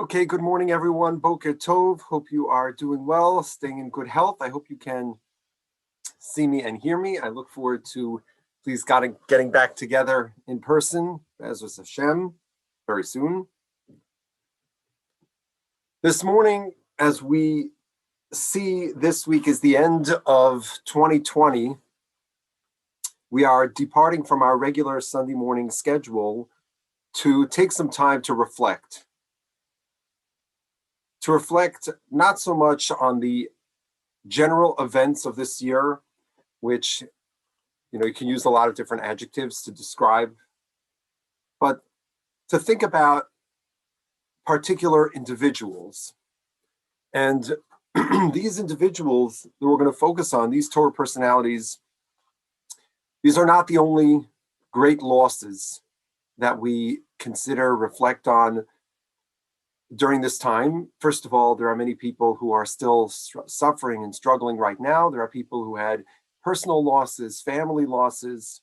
Okay, good morning, everyone. Boker Tov. Hope you are doing well, staying in good health. I hope you can see me and hear me. I look forward to, please, God, getting back together in person, Be'ezus Hashem, very soon. This morning, as we see this week is the end of 2020, we are departing from our regular Sunday morning schedule to take some time to reflect. To reflect not so much on the general events of this year, which, you can use a lot of different adjectives to describe, but to think about particular individuals. And these individuals that we're going to focus on, these Torah personalities, these are not the only great losses that we consider, reflect on during this time. First of all, there are many people who are still suffering and struggling right now. There are people who had personal losses, family losses.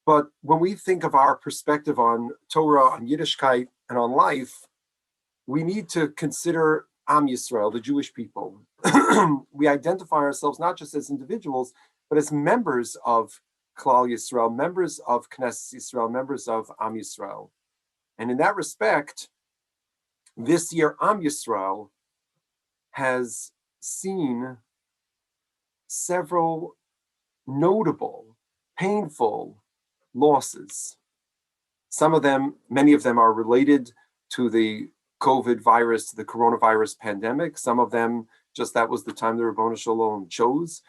But when we think of our perspective on Torah, on Yiddishkeit, and on life, we need to consider Am Yisrael, the Jewish people. We identify ourselves not just as individuals, but as members of Klal Yisrael, members of Knesset Yisrael, members of Am Yisrael. And in that respect, this year, Am Yisrael has seen several notable, painful losses. Some of them, many of them are related to the COVID virus, the coronavirus pandemic. Some of them, just that was the time the Ribbono Shel Olam chose.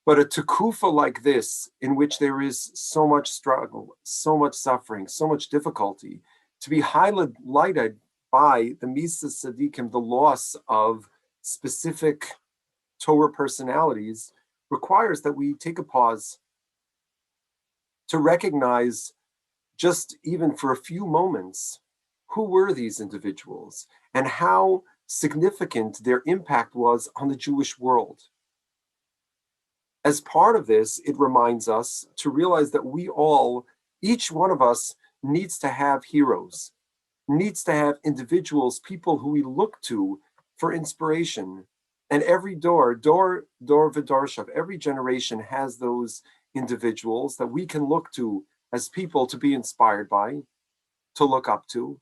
But a tekufa like this, in which there is so much struggle, so much suffering, so much difficulty, to be highlighted by the Misa Tzadikim, the loss of specific Torah personalities, requires that we take a pause to recognize, just even for a few moments, who were these individuals and how significant their impact was on the Jewish world. As part of this, it reminds us to realize that we all, each one of us, needs to have heroes, needs to have individuals, people who we look to for inspiration. And every dor v'darshav, every generation has those individuals that we can look to as people to be inspired by, to look up to.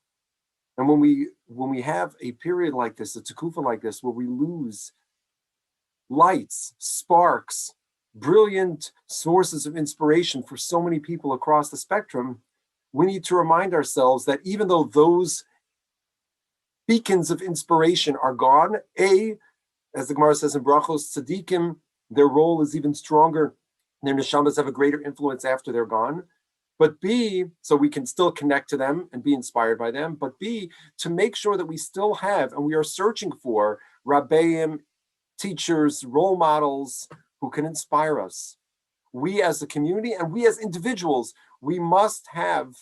And when we have a period like this, a tekufa like this, where we lose lights, sparks, brilliant sources of inspiration for so many people across the spectrum, we need to remind ourselves that even though those beacons of inspiration are gone, as the Gemara says in Brachos, tzaddikim, their role is even stronger. Their neshamas have a greater influence after they're gone. But B, so we can still connect to them and be inspired by them. But B, to make sure that we still have, and we are searching for, rabbeim, teachers, role models who can inspire us. We as a community and we as individuals, we must have,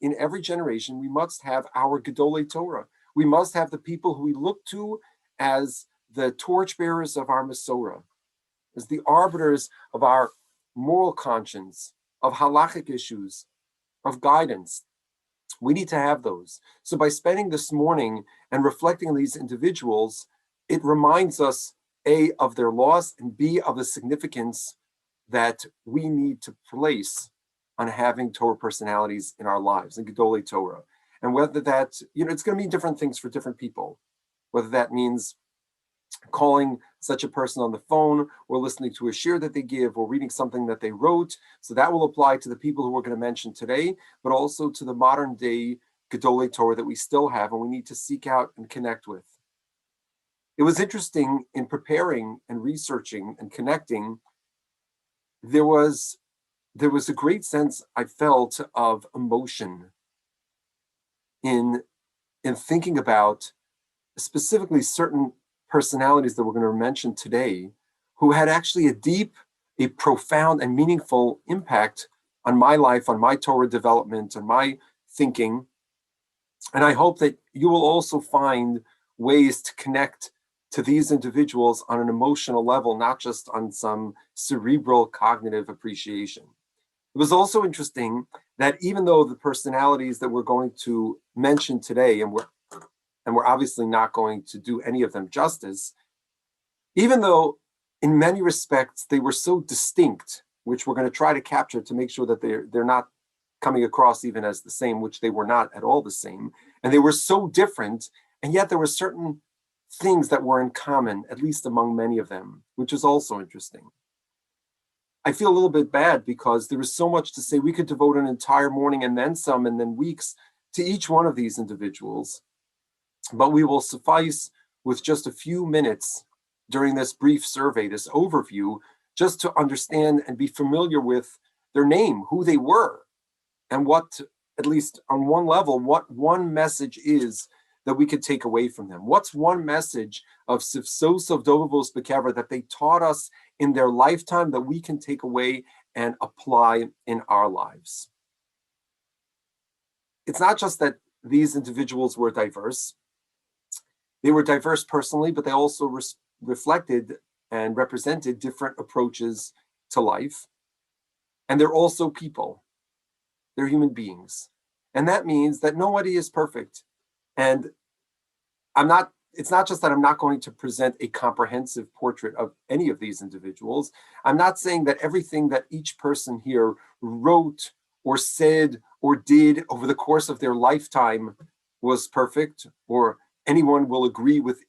in every generation, we must have our Gedolei Torah. We must have the people who we look to as the torchbearers of our Masorah, as the arbiters of our moral conscience, of halachic issues, of guidance. We need to have those. So by spending this morning and reflecting on these individuals, it reminds us, A, of their loss, and B, of the significance that we need to place on having Torah personalities in our lives, in Gedolei Torah. And whether that, it's going to mean different things for different people. Whether that means calling such a person on the phone, or listening to a shir that they give, or reading something that they wrote. So that will apply to the people who we're going to mention today, but also to the modern day Gedolei Torah that we still have and we need to seek out and connect with. It was interesting in preparing and researching and connecting. There was a great sense I felt of emotion in thinking about specifically certain personalities that we're going to mention today who had actually a profound and meaningful impact on my life, on my Torah development, on my thinking. And I hope that you will also find ways to connect to these individuals on an emotional level, not just on some cerebral cognitive appreciation. It was also interesting that even though the personalities that we're going to mention today, and and we're obviously not going to do any of them justice, even though in many respects they were so distinct, which we're going to try to capture to make sure that they're not coming across even as the same, which they were not at all the same, and they were so different, and yet there were certain things that were in common, at least among many of them, which is also interesting. I feel a little bit bad because there is so much to say. We could devote an entire morning and then some and then weeks to each one of these individuals, but we will suffice with just a few minutes during this brief survey, this overview, just to understand and be familiar with their name, who they were, and what, at least on one level, what one message is that we could take away from them. What's one message of Sifsos of Dovavos Bekever that they taught us in their lifetime that we can take away and apply in our lives? It's not just that these individuals were diverse. They were diverse personally, but they also reflected and represented different approaches to life. And they're also people. They're human beings. And that means that nobody is perfect. And it's not just that I'm not going to present a comprehensive portrait of any of these individuals. I'm not saying that everything that each person here wrote or said or did over the course of their lifetime was perfect, or anyone will agree with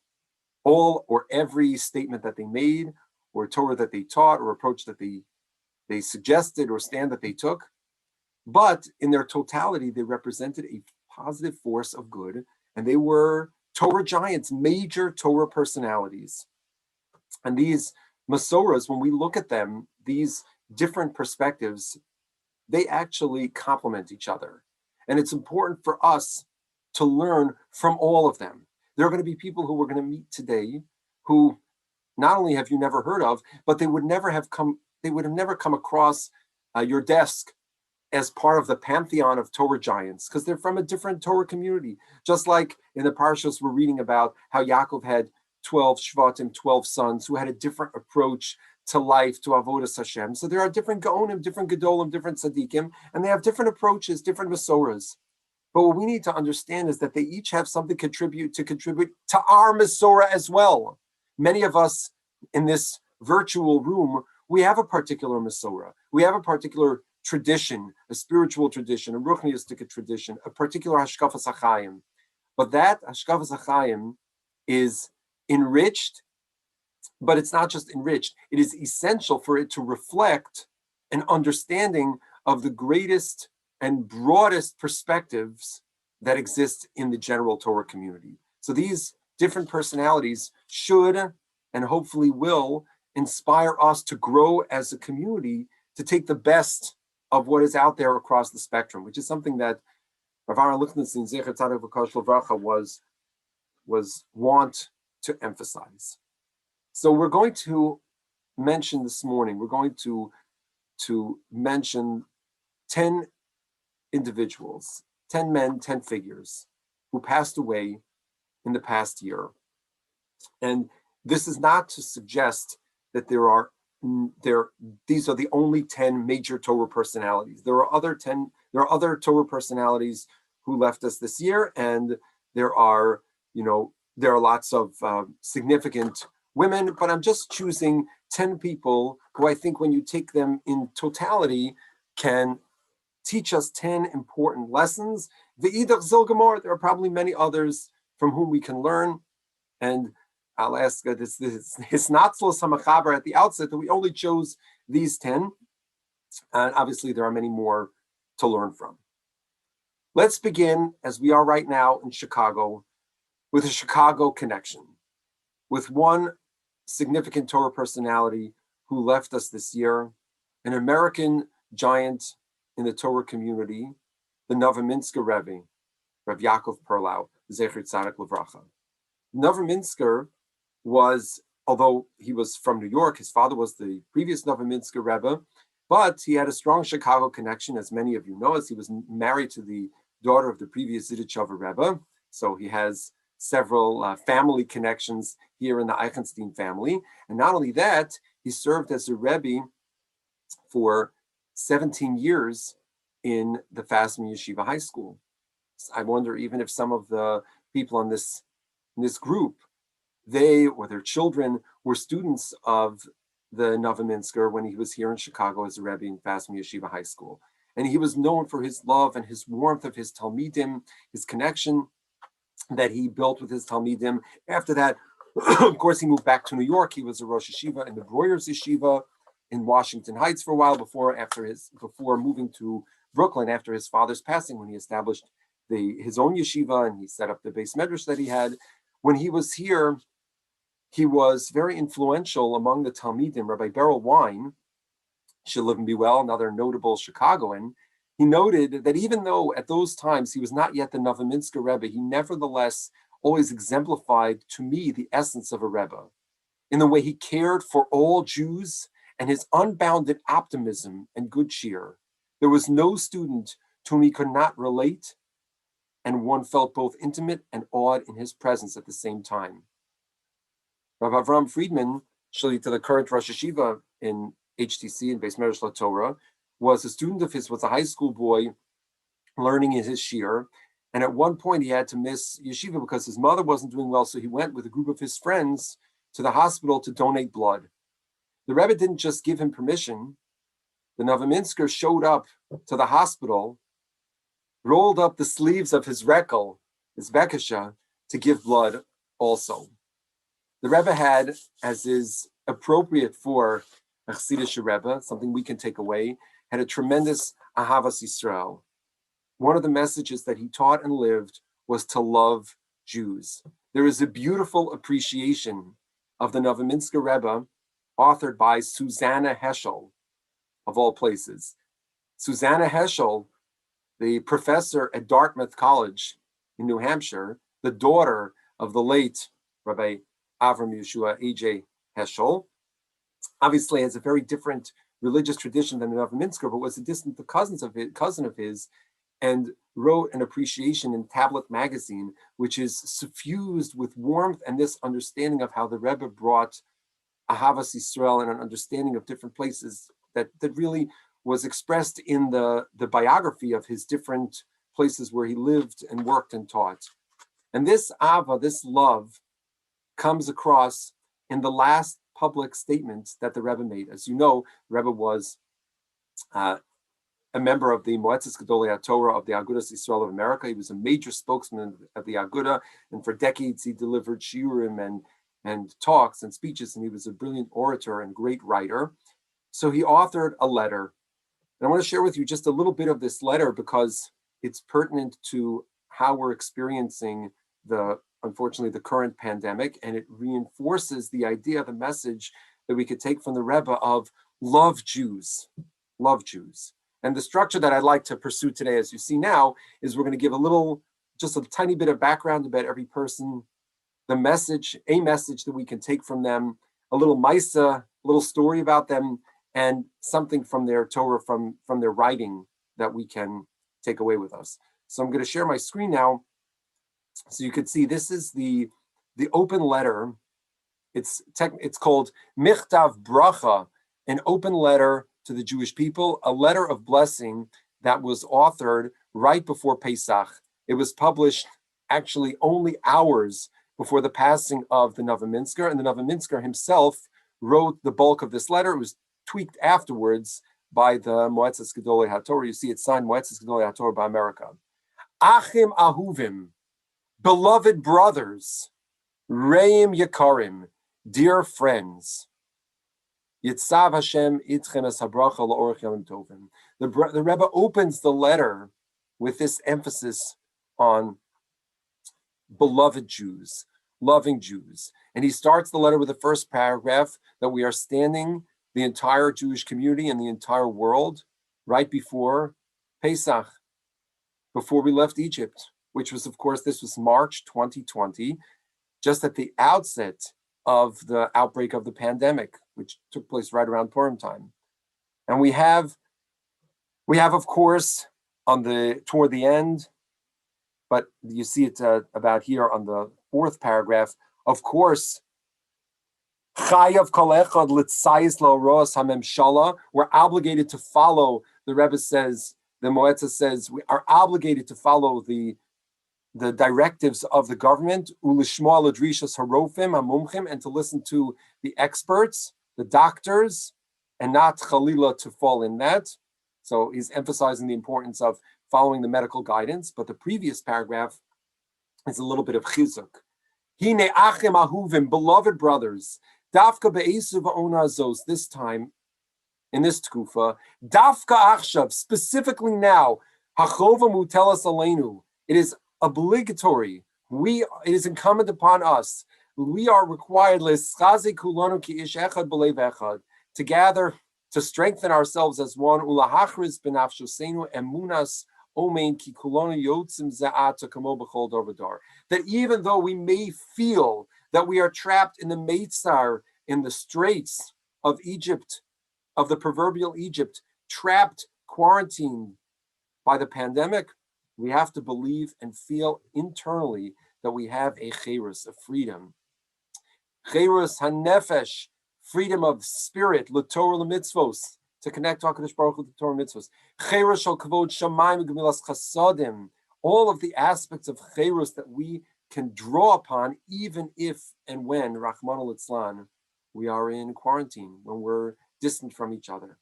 all or every statement that they made, or Torah that they taught, or approach that they suggested, or stand that they took. But in their totality, they represented a positive force of good, and they were Torah giants, major Torah personalities. And these Masoras, when we look at them, these different perspectives, they actually complement each other. And it's important for us to learn from all of them. There are going to be people who we're going to meet today who not only have you never heard of, but they would have never come across your desk as part of the pantheon of Torah giants, because they're from a different Torah community. Just like in the parashas we're reading about how Yaakov had 12 Shvatim, 12 sons who had a different approach to life, to Avodas Hashem. So there are different Gaonim, different Gedolim, different Tzaddikim, and they have different approaches, different Masoras. But what we need to understand is that they each have something to contribute to our Masorah as well. Many of us in this virtual room, we have a particular Masorah. We have a particular tradition, a spiritual tradition, a ruchniistic tradition, a particular Hashkafas HaChaim. But that Hashkafas HaChaim is enriched, but it's not just enriched. It is essential for it to reflect an understanding of the greatest and broadest perspectives that exist in the general Torah community. So these different personalities should and hopefully will inspire us to grow as a community, to take the best of what is out there across the spectrum, which is something that Rav Aaron Lichtenstein, Zecher Tzaddik V'Kol Livracha, was want to emphasize. So we're going to mention this morning, we're going to mention 10 individuals, 10 men, 10 figures who passed away in the past year. And this is not to suggest that these are the only 10 major Torah personalities. There are other Torah personalities who left us this year, and there are lots of significant women, but I'm just choosing 10 people who I think when you take them in totality can teach us 10 important lessons. Ve'idach Zilgamor, there are probably many others from whom we can learn. And I'll ask this Hisnatzlos HaMachaber at the outset that we only chose these 10. And obviously there are many more to learn from. Let's begin, as we are right now in Chicago, with a Chicago connection, with one significant Torah personality who left us this year, an American giant in the Torah community, the Novominsker Rebbe, Rav Yaakov Perlau, Zecher Tzaddik Livracha. Novominsker was, although he was from New York, his father was the previous Novominsker Rebbe, but he had a strong Chicago connection, as many of you know, as he was married to the daughter of the previous Zidichover Rebbe. So he has several family connections here in the Eichenstein family. And not only that, he served as a Rebbe for 17 years in the Fasm Yeshiva High School. I wonder even if some of the people in this group, they or their children were students of the Novominsker when he was here in Chicago as a Rebbe in Fasmi Yeshiva High School. And he was known for his love and his warmth of his Talmidim, his connection that he built with his Talmidim. After that, of course, he moved back to New York. He was a Rosh Yeshiva in the Breuer's Yeshiva in Washington Heights for a while before moving to Brooklyn after his father's passing, when he established his own yeshiva and he set up the Beis Medrash that he had. When he was here, he was very influential among the Talmidim. Rabbi Beryl Wine, should live and be well, another notable Chicagoan, he noted that even though at those times he was not yet the Novominsker Rebbe, he nevertheless always exemplified to me the essence of a Rebbe in the way he cared for all Jews and his unbounded optimism and good cheer. There was no student to whom he could not relate, and one felt both intimate and awed in his presence at the same time. Rav Ram Friedman, to the current Rosh Yeshiva in HTC in Beis Medrash Torah, was a student of his, was a high school boy learning in his shir. And at one point he had to miss yeshiva because his mother wasn't doing well. So he went with a group of his friends to the hospital to donate blood. The Rebbe didn't just give him permission. The Novominsker showed up to the hospital, rolled up the sleeves of his rekel, his bekasha, to give blood also. The Rebbe had, as is appropriate for a Chassidish Rebbe, something we can take away, had a tremendous ahavas Yisrael. One of the messages that he taught and lived was to love Jews. There is a beautiful appreciation of the Novominsker Rebbe, authored by Susanna Heschel, of all places. Susanna Heschel, the professor at Dartmouth College in New Hampshire, the daughter of the late Rabbi Avram Yeshua A.J. Heschel, obviously has a very different religious tradition than the Novominsker, but was a distant cousin of his, and wrote an appreciation in Tablet magazine, which is suffused with warmth and this understanding of how the Rebbe brought Ahavas Yisrael and an understanding of different places that really was expressed in the biography of his different places where he lived and worked and taught. And this Ava, this love, comes across in the last public statement that the Rebbe made. As you know, the Rebbe was a member of the Moetzes Gedalia Torah of the Agudas Yisrael of America. He was a major spokesman of the Aguda, and for decades he delivered shiurim and talks and speeches, and he was a brilliant orator and great writer. So he authored a letter. And I want to share with you just a little bit of this letter because it's pertinent to how we're experiencing unfortunately, the current pandemic, and it reinforces the idea, the message that we could take from the Rebbe of love Jews, love Jews. And the structure that I'd like to pursue today, as you see now, is we're going to give just a tiny bit of background about every person, a message that we can take from them, a little maisa, a little story about them, and something from their Torah, from their writing that we can take away with us. So I'm going to share my screen now. So you can see this is the open letter. It's called Michtav Bracha, an open letter to the Jewish people, a letter of blessing that was authored right before Pesach. It was published actually only hours before the passing of the Novominsker, and the Novominsker himself wrote the bulk of this letter. It was tweaked afterwards by the Moetzes Gedalia Torah. You see it signed Moetzes Gedalia Torah by America. Achim Ahuvim, beloved brothers, Reim Yakarim, dear friends, Yitzav Hashem itchem es habracha la'orech yomim tovim. The Rebbe opens the letter with this emphasis on beloved Jews, loving Jews. And he starts the letter with the first paragraph that we are standing, the entire Jewish community and the entire world, right before Pesach, before we left Egypt, which was, of course, this was March 2020, just at the outset of the outbreak of the pandemic, which took place right around Purim time. And we have, of course, toward the end, but you see it about here on the fourth paragraph, of course, Chayav kol echad litzayis la'oros hamemshala. We're obligated to follow, the Rebbe says, the Moetzes says, we are obligated to follow the the directives of the government, ulishma ladrishas harofim hamumchim, and to listen to the experts, the doctors, and not chalila to fall in that. So he's emphasizing the importance of following the medical guidance. But the previous paragraph is a little bit of chizuk. Hine achim ahuvim, beloved brothers, dafka be'esu va'ona azos, this time, in this tkufa, dafka achshav, specifically now, hachova mutelas aleinu, it is obligatory, it is incumbent upon us, we are required to gather, to strengthen ourselves as one, that even though we may feel that we are trapped in the Meitzar, in the straits of Egypt, of the proverbial Egypt, trapped, quarantined by the pandemic, we have to believe and feel internally that we have a cherus, a freedom. Cherus hanefesh, freedom of spirit, l'torah l'mitzvos, to connect to HaKadosh Baruch Hu to Torah mitzvos. Cherus shel kavod shamayim u'gemilas chasadim, all of the aspects of cherus that we can draw upon, even if and when, Rachmana litzlan, we are in quarantine, when we're distant from each other.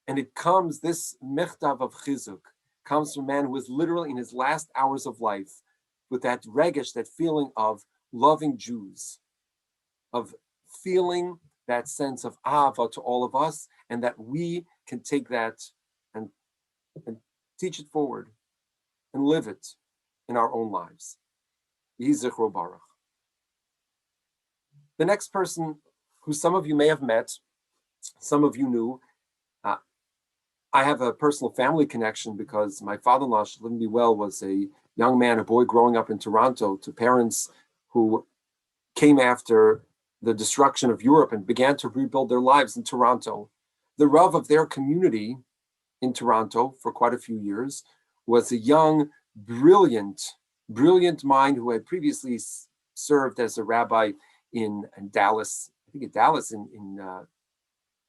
And it comes, this mechtav of chizuk, comes from a man who is literally in his last hours of life with that regesh, that feeling of loving Jews, of feeling that sense of ahava to all of us, and that we can take that and teach it forward and live it in our own lives. Yehi zichro baruch. The next person, who some of you may have met, some of you knew, I have a personal family connection because my father-in-law, Shalom be well, was a young man, a boy growing up in Toronto, to parents who came after the destruction of Europe and began to rebuild their lives in Toronto. The Rav of their community in Toronto for quite a few years was a young, brilliant mind who had previously served as a rabbi in Dallas, I think in Dallas, in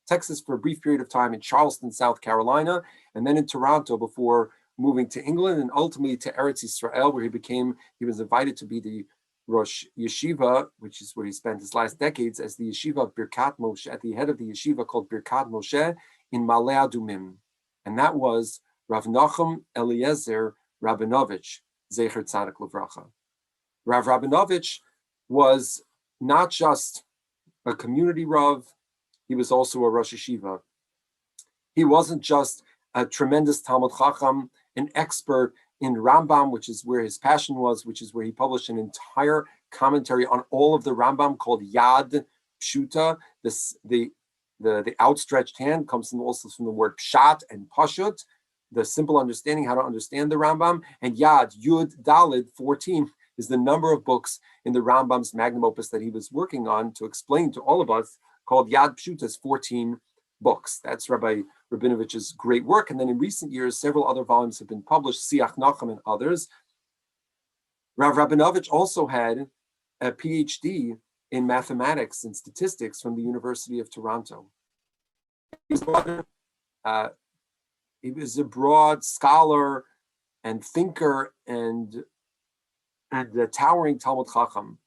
Texas for a brief period of time, in Charleston, South Carolina, and then in Toronto before moving to England and ultimately to Eretz Yisrael, where he was invited to be the Rosh Yeshiva, which is where he spent his last decades, as the Yeshiva of Birkat Moshe, at the head of the Yeshiva called Birkat Moshe in Ma'ale Adumim. And that was Rav Nachum Rabinovitch, Zecher Tzadik Livracha. Rav Rabinovitch was not just a community Rav, he was also a Rosh Yeshiva. He wasn't just a tremendous Talmud Chacham, an expert in Rambam, which is where his passion was, which is where he published an entire commentary on all of the Rambam called Yad Pshuta. The outstretched hand comes also from the word Pshat and Pashut, the simple understanding, how to understand the Rambam. And Yad, Yud, Dalid, 14, is the number of books in the Rambam's magnum opus that he was working on to explain to all of us, called Yad Pshuta's 14 books. That's Rabbi Rabinovich's great work. And then in recent years, several other volumes have been published, Siach Nachum and others. Rav Rabinovitch also had a PhD in mathematics and statistics from the University of Toronto. He was a broad scholar and thinker and a towering Talmud Chacham.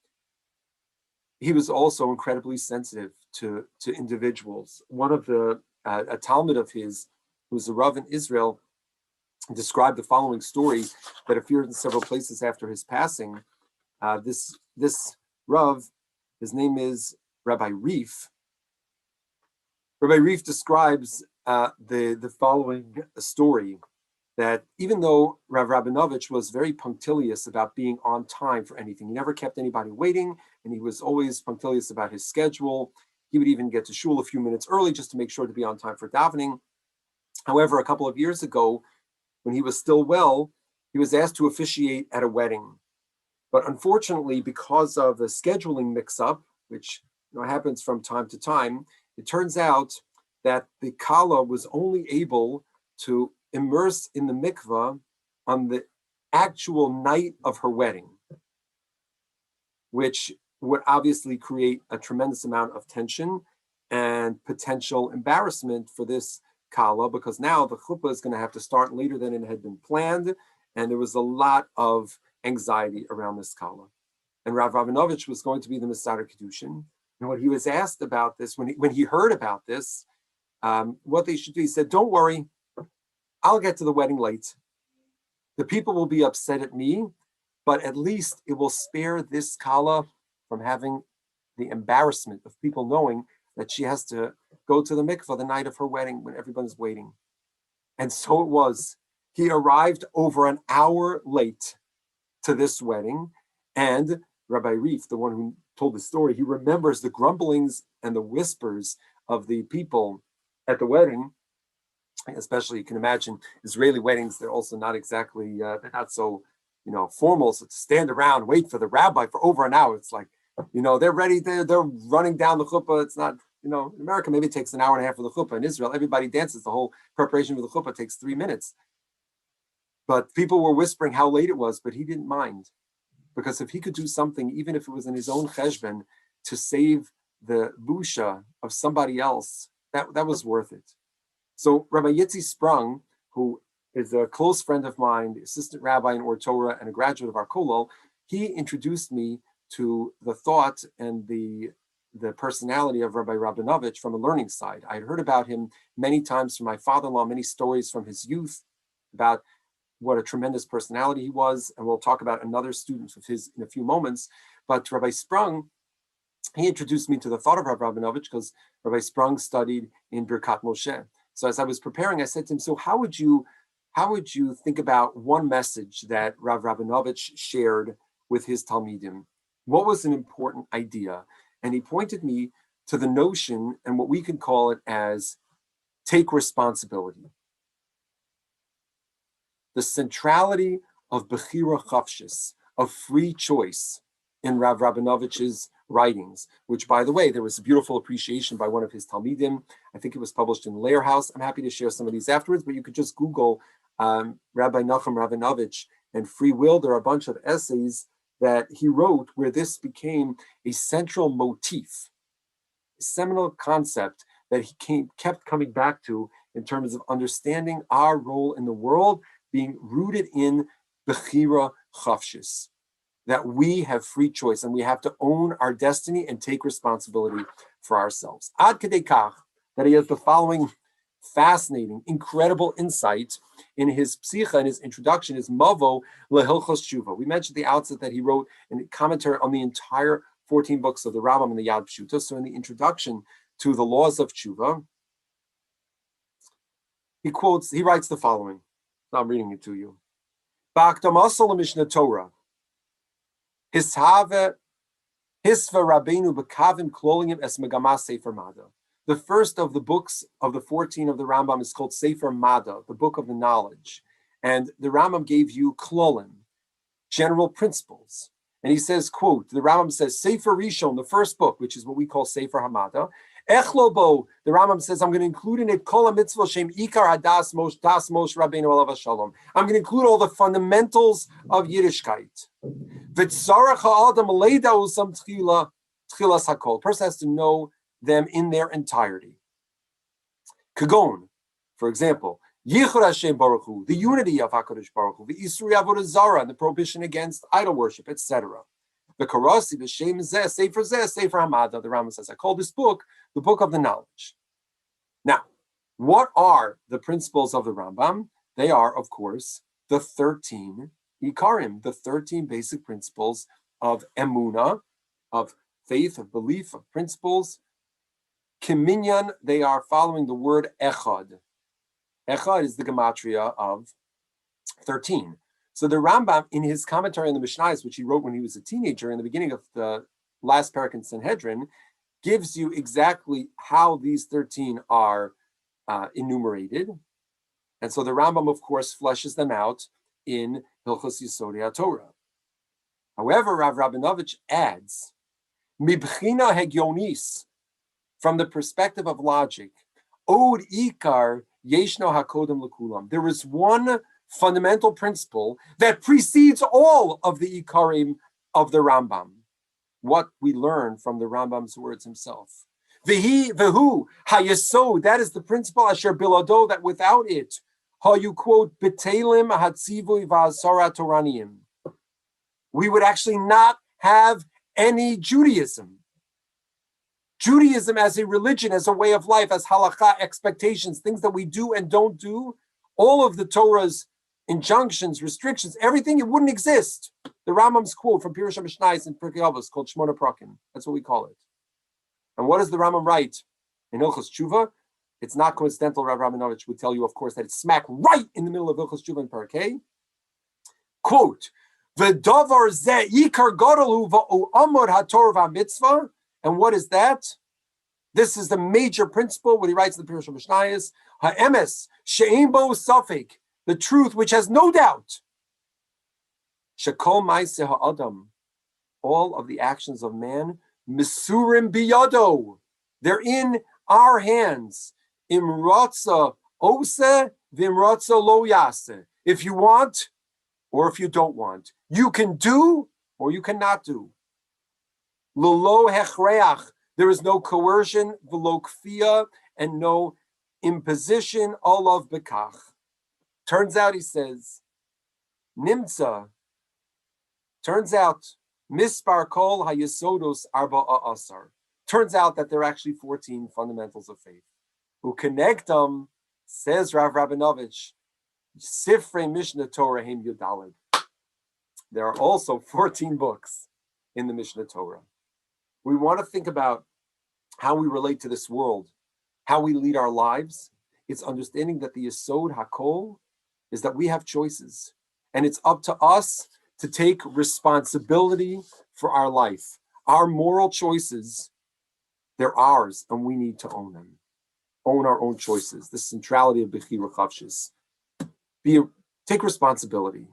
He was also incredibly sensitive to individuals. One of a Talmud of his, who was a Rav in Israel, described the following story that appeared in several places after his passing. This Rav, his name is Rabbi Reif. Rabbi Reif describes the following story, that even though Rav Rabinovitch was very punctilious about being on time for anything, he never kept anybody waiting, and he was always punctilious about his schedule. He would even get to shul a few minutes early just to make sure to be on time for davening. However, a couple of years ago, when he was still well, he was asked to officiate at a wedding. But unfortunately, because of the scheduling mix-up, which happens from time to time, it turns out that the Kala was only able to immerse in the mikvah on the actual night of her wedding, which would obviously create a tremendous amount of tension and potential embarrassment for this Kala, because now the chuppah is going to have to start later than it had been planned, and there was a lot of anxiety around this kala. And Rav Rabinovitch was going to be the Masada Kedushin. And when he was asked about this, when he heard about this, what they should do, he said, don't worry, I'll get to the wedding late. The people will be upset at me, but at least it will spare this kala from having the embarrassment of people knowing that she has to go to the mikvah the night of her wedding when everyone's waiting. And so it was. He arrived over an hour late to this wedding, and Rabbi Reif, the one who told the story, he remembers the grumblings and the whispers of the people at the wedding. Especially, you can imagine Israeli weddings, they're also not exactly, they're not so, formal. So to stand around, wait for the rabbi for over an hour, it's like, they're ready, they're running down the chuppah. It's not, in America, maybe it takes an hour and a half for the chuppah. In Israel, everybody dances. The whole preparation for the chuppah takes 3 minutes. But people were whispering how late it was, but he didn't mind. Because if he could do something, even if it was in his own cheshbon, to save the busha of somebody else, that was worth it. So Rabbi Yitzi Sprung, who is a close friend of mine, the assistant rabbi in Or Torah and a graduate of our kollel, he introduced me to the thought and the personality of Rabbi Rabinovitch from a learning side. I had heard about him many times from my father-in-law, many stories from his youth about what a tremendous personality he was, and we'll talk about another student of his in a few moments. But Rabbi Sprung, he introduced me to the thought of Rabbi Rabinovitch because Rabbi Sprung studied in Birkat Moshe. So as I was preparing, I said to him, so how would you think about one message that Rav Rabinovitch shared with his Talmidim? What was an important idea? And he pointed me to the notion, and what we can call it as take responsibility. The centrality of Bechira Chavshis, of free choice in Rav Rabinovitch's writings, which, by the way, there was a beautiful appreciation by one of his Talmidim. I think it was published in Layer House. I'm happy to share some of these afterwards, but you could just Google Rabbi Nachum Rabinovitch and free will. There are a bunch of essays that he wrote where this became a central motif, a seminal concept that he kept coming back to in terms of understanding our role in the world being rooted in Bechira Chavshis, that we have free choice and we have to own our destiny and take responsibility for ourselves. Ad kedei kach, that he has the following fascinating, incredible insight in his psicha, in his introduction, his mavo lehilchos tshuva. We mentioned at the outset that he wrote a commentary on the entire 14 books of the Rambam and the Yad Pshuta. So in the introduction to the laws of tshuva, he writes the following. I'm reading it to you. Ba'akdamasol Mishnah Torah. Hishave hisva Rabbeinu bekavim klolim es megamas sefer Mada. The first of the books of the 14 of the Rambam is called Sefer Mada, the book of the knowledge. And the Rambam gave you klolim, general principles. And he says, quote, the Rambam says, Sefer Rishon, the first book, which is what we call Sefer Hamada. Echlobo, the Rambam says, I'm going to include in it Kol HaMitzvah Shem Ikar Hadas Mosh Das Mosh Rabbeinu Alav Shalom. I'm going to include all the fundamentals of Yiddishkeit. V'tzarach ha'adam leida usam tchilas hakol. Person has to know them in their entirety. Kagon, for example, Yichud Hashem Baruch Hu, the unity of HaKadosh Baruch Hu, the Isuri Avodah Zara, and the prohibition against idol worship, etc. The Karasi, the Shem Zeh, Sefer Hamada, the Rambam says, I call this book the book of the knowledge. Now, what are the principles of the Rambam? They are, of course, the 13 Ikarim, the 13 basic principles of Emunah, of faith, of belief, of principles. Kiminyan, they are following the word Echad. Echad is the gematria of 13. So the Rambam, in his commentary on the Mishnayos, which he wrote when he was a teenager in the beginning of the last parak in Sanhedrin, gives you exactly how these 13 are enumerated. And so the Rambam, of course, fleshes them out in Hilchos Yisodei Torah. However, Rav Rabinovitch adds, Mibchina hegyonis, from the perspective of logic, Od Ikar Yeshno Hakodem Lekulam. There is one fundamental principle that precedes all of the Ikarim of the Rambam. What we learn from the Rambam's words himself. Vehu hayesod, that is the principle asher bilado, that without it, how you quote betelim hatzivui va'asara toraniim. we would actually not have any Judaism. Judaism as a religion, as a way of life, as halakha, expectations, things that we do and don't do, all of the Torah's injunctions, restrictions, everything, it wouldn't exist. The Rambam's quote from Pirush HaMishnayos in Pirkei Avos called Shmona Prakim. That's what we call it. And what does the Rambam write in Hilchos Tshuva? It's not coincidental. Rav Rabinovitch would tell you, of course, that it's smack right in the middle of Hilchos Tshuva and Pirkei. Quote, "V'davar zeh ikar gadol hu v'amod haTorah v'mitzvah." And what is that? This is the major principle, what he writes in the Pirush HaMishnayos, ha'emes she'ein bo safek, the truth which has no doubt. Shekol ma'aseh ha'adam, all of the actions of man, misurim biyado, they're in our hands. Imratza ose, vimratza lo yase. If you want, or if you don't want, you can do, or you cannot do. Lolo hechreach, there is no coercion, v'lo kfiyah, and no imposition, olav bekach. Turns out, he says, nimtza, turns out, mispar kol hayesodos arba'a asar. Turns out that there are actually 14 fundamentals of faith. Who connect them, says Rav Rabinovitch, Sifrei Mishnah Torah Hem Yudalid. There are also 14 books in the Mishnah Torah. We want to think about how we relate to this world, how we lead our lives. It's understanding that the Yesod HaKol is that we have choices. And it's up to us to take responsibility for our life. Our moral choices, they're ours, and we need to own them. Own our own choices. The centrality of Bechira Chavshis. Take responsibility.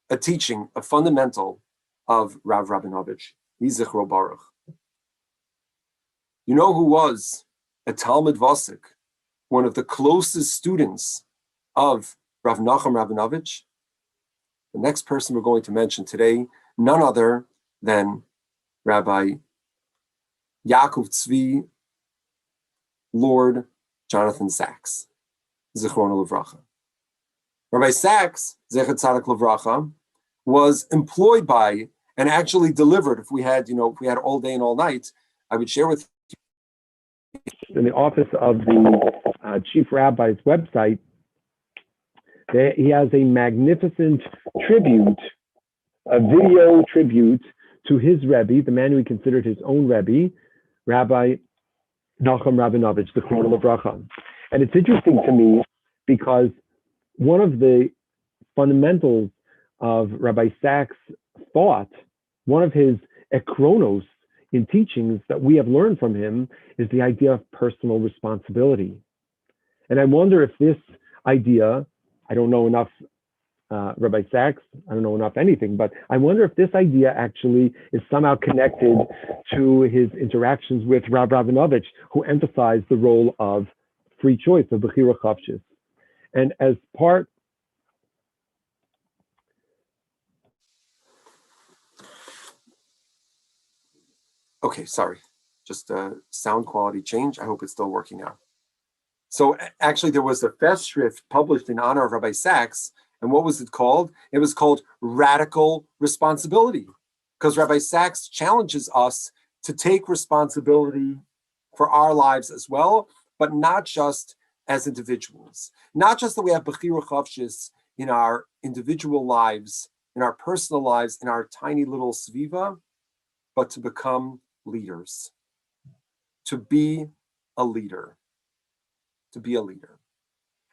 A teaching, a fundamental of Rav Rabinovitch. Yizichro Baruch. You know who was a Talmud Vasik, one of the closest students of Rav Nachum Rabinovitch? The next person we're going to mention today, none other than Rabbi Yaakov Tzvi Lord Jonathan Sachs, Zichrono Livracha. Rabbi Sachs, Zecher Tzadik Livracha, was employed by and actually delivered. If we had all day and all night, I would share with you. In the office of the chief rabbi's website, he has a magnificent tribute, a video tribute to his Rebbe, the man who he considered his own Rebbe, Rabbi Nachum Rabinovitch, the Zichrono Livracha. And it's interesting to me because one of the fundamentals of Rabbi Sachs' thought, one of his ekronos in teachings that we have learned from him, is the idea of personal responsibility. And I wonder if this idea, I don't know enough Rabbi Sachs, I don't know enough anything, but I wonder if this idea actually is somehow connected to his interactions with Rav Rabinovitch, who emphasized the role of free choice, of Bechira Chavshis. And as part okay, sorry, just a sound quality change. I hope it's still working now. So actually there was a festschrift published in honor of Rabbi Sachs. And what was it called? It was called Radical Responsibility, because Rabbi Sachs challenges us to take responsibility for our lives as well, but not just as individuals. Not just that we have Bechira Chavshis in our individual lives, in our personal lives, in our tiny little sviva, but to become leaders, to be a leader, to be a leader.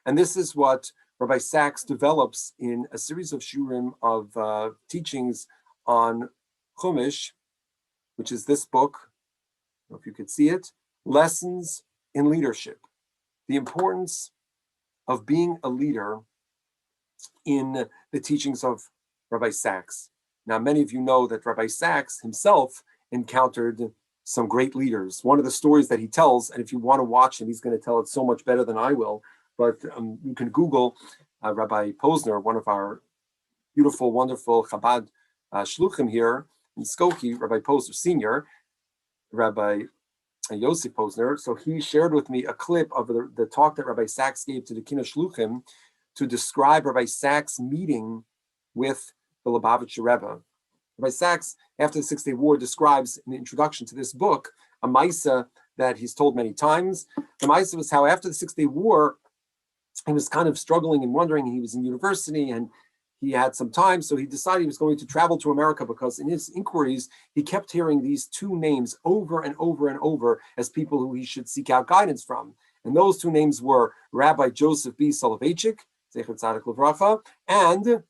And this is what Rabbi Sachs develops in a series of shurim of teachings on Chumash, which is this book. I don't know if you could see it, Lessons in Leadership. The importance of being a leader in the teachings of Rabbi Sachs. Now, many of you know that Rabbi Sachs himself encountered some great leaders. One of the stories that he tells, and if you want to watch it, he's going to tell it so much better than I will, but you can Google Rabbi Posner, one of our beautiful, wonderful Chabad shluchim here in Skokie, Rabbi Posner Sr., Rabbi Yossi Posner. So he shared with me a clip of the talk that Rabbi Sachs gave to the Kina Shluchim to describe Rabbi Sachs' meeting with the Lubavitcher Rebbe. Rabbi Sachs, after the Six-Day War, describes in the introduction to this book a Maisa that he's told many times. The Maisa was how after the Six-Day War, he was kind of struggling and wondering. He was in university and he had some time, so he decided he was going to travel to America because in his inquiries, he kept hearing these two names over and over and over as people who he should seek out guidance from. And those two names were Rabbi Joseph B. Soloveitchik, Zecher Tzadik Livracha, and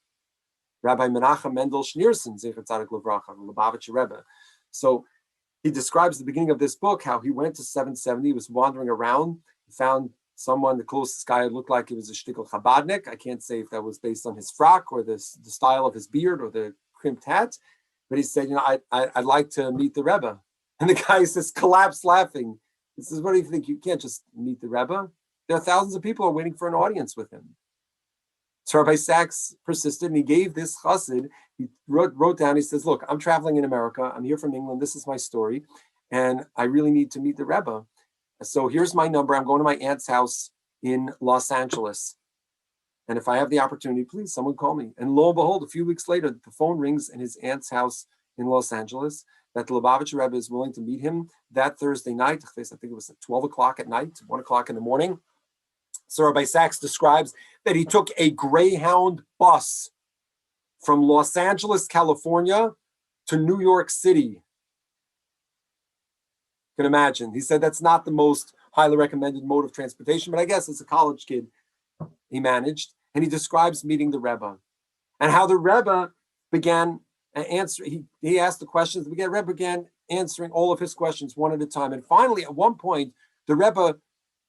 Rabbi Menachem Mendel Schneerson, Zecher Tzadik Livracha, the Lubavitcher Rebbe. So he describes the beginning of this book, how he went to 770, was wandering around, he found someone, the closest guy looked like he was a shtickle Chabadnik. I can't say if that was based on his frock or the style of his beard or the crimped hat, but he said, I'd like to meet the Rebbe. And the guy says, collapsed laughing. He says, what do you think? You can't just meet the Rebbe. There are thousands of people who are waiting for an audience with him. So Rabbi Sachs persisted and he gave this chassid, he wrote down, he says, look, I'm traveling in America. I'm here from England. This is my story. And I really need to meet the Rebbe. So here's my number. I'm going to my aunt's house in Los Angeles. And if I have the opportunity, please, someone call me. And lo and behold, a few weeks later, the phone rings in his aunt's house in Los Angeles that the Lubavitcher Rebbe is willing to meet him that Thursday night. I think it was at 12 o'clock at night, 1 o'clock in the morning. So Rabbi Sachs describes that he took a Greyhound bus from Los Angeles, California to New York City. Can imagine. He said that's not the most highly recommended mode of transportation, but I guess as a college kid, he managed. And he describes meeting the Rebbe and how the Rebbe began answering. He asked the questions. The Rebbe began answering all of his questions one at a time. And finally, at one point, the Rebbe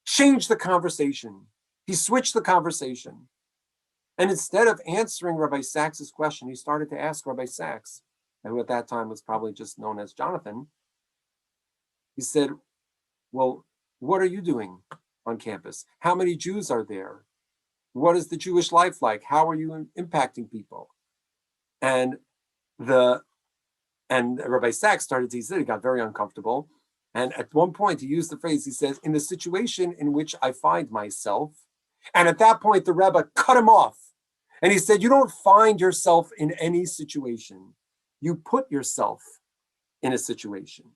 changed the conversation. He switched the conversation. And instead of answering Rabbi Sachs's question, he started to ask Rabbi Sachs, who at that time was probably just known as Jonathan. He said, well, what are you doing on campus? How many Jews are there? What is the Jewish life like? How are you impacting people? And Rabbi Sachs started to, he said he got very uncomfortable. And at one point he used the phrase, he says, in the situation in which I find myself. And at that point, the Rebbe cut him off. And he said, you don't find yourself in any situation. You put yourself in a situation.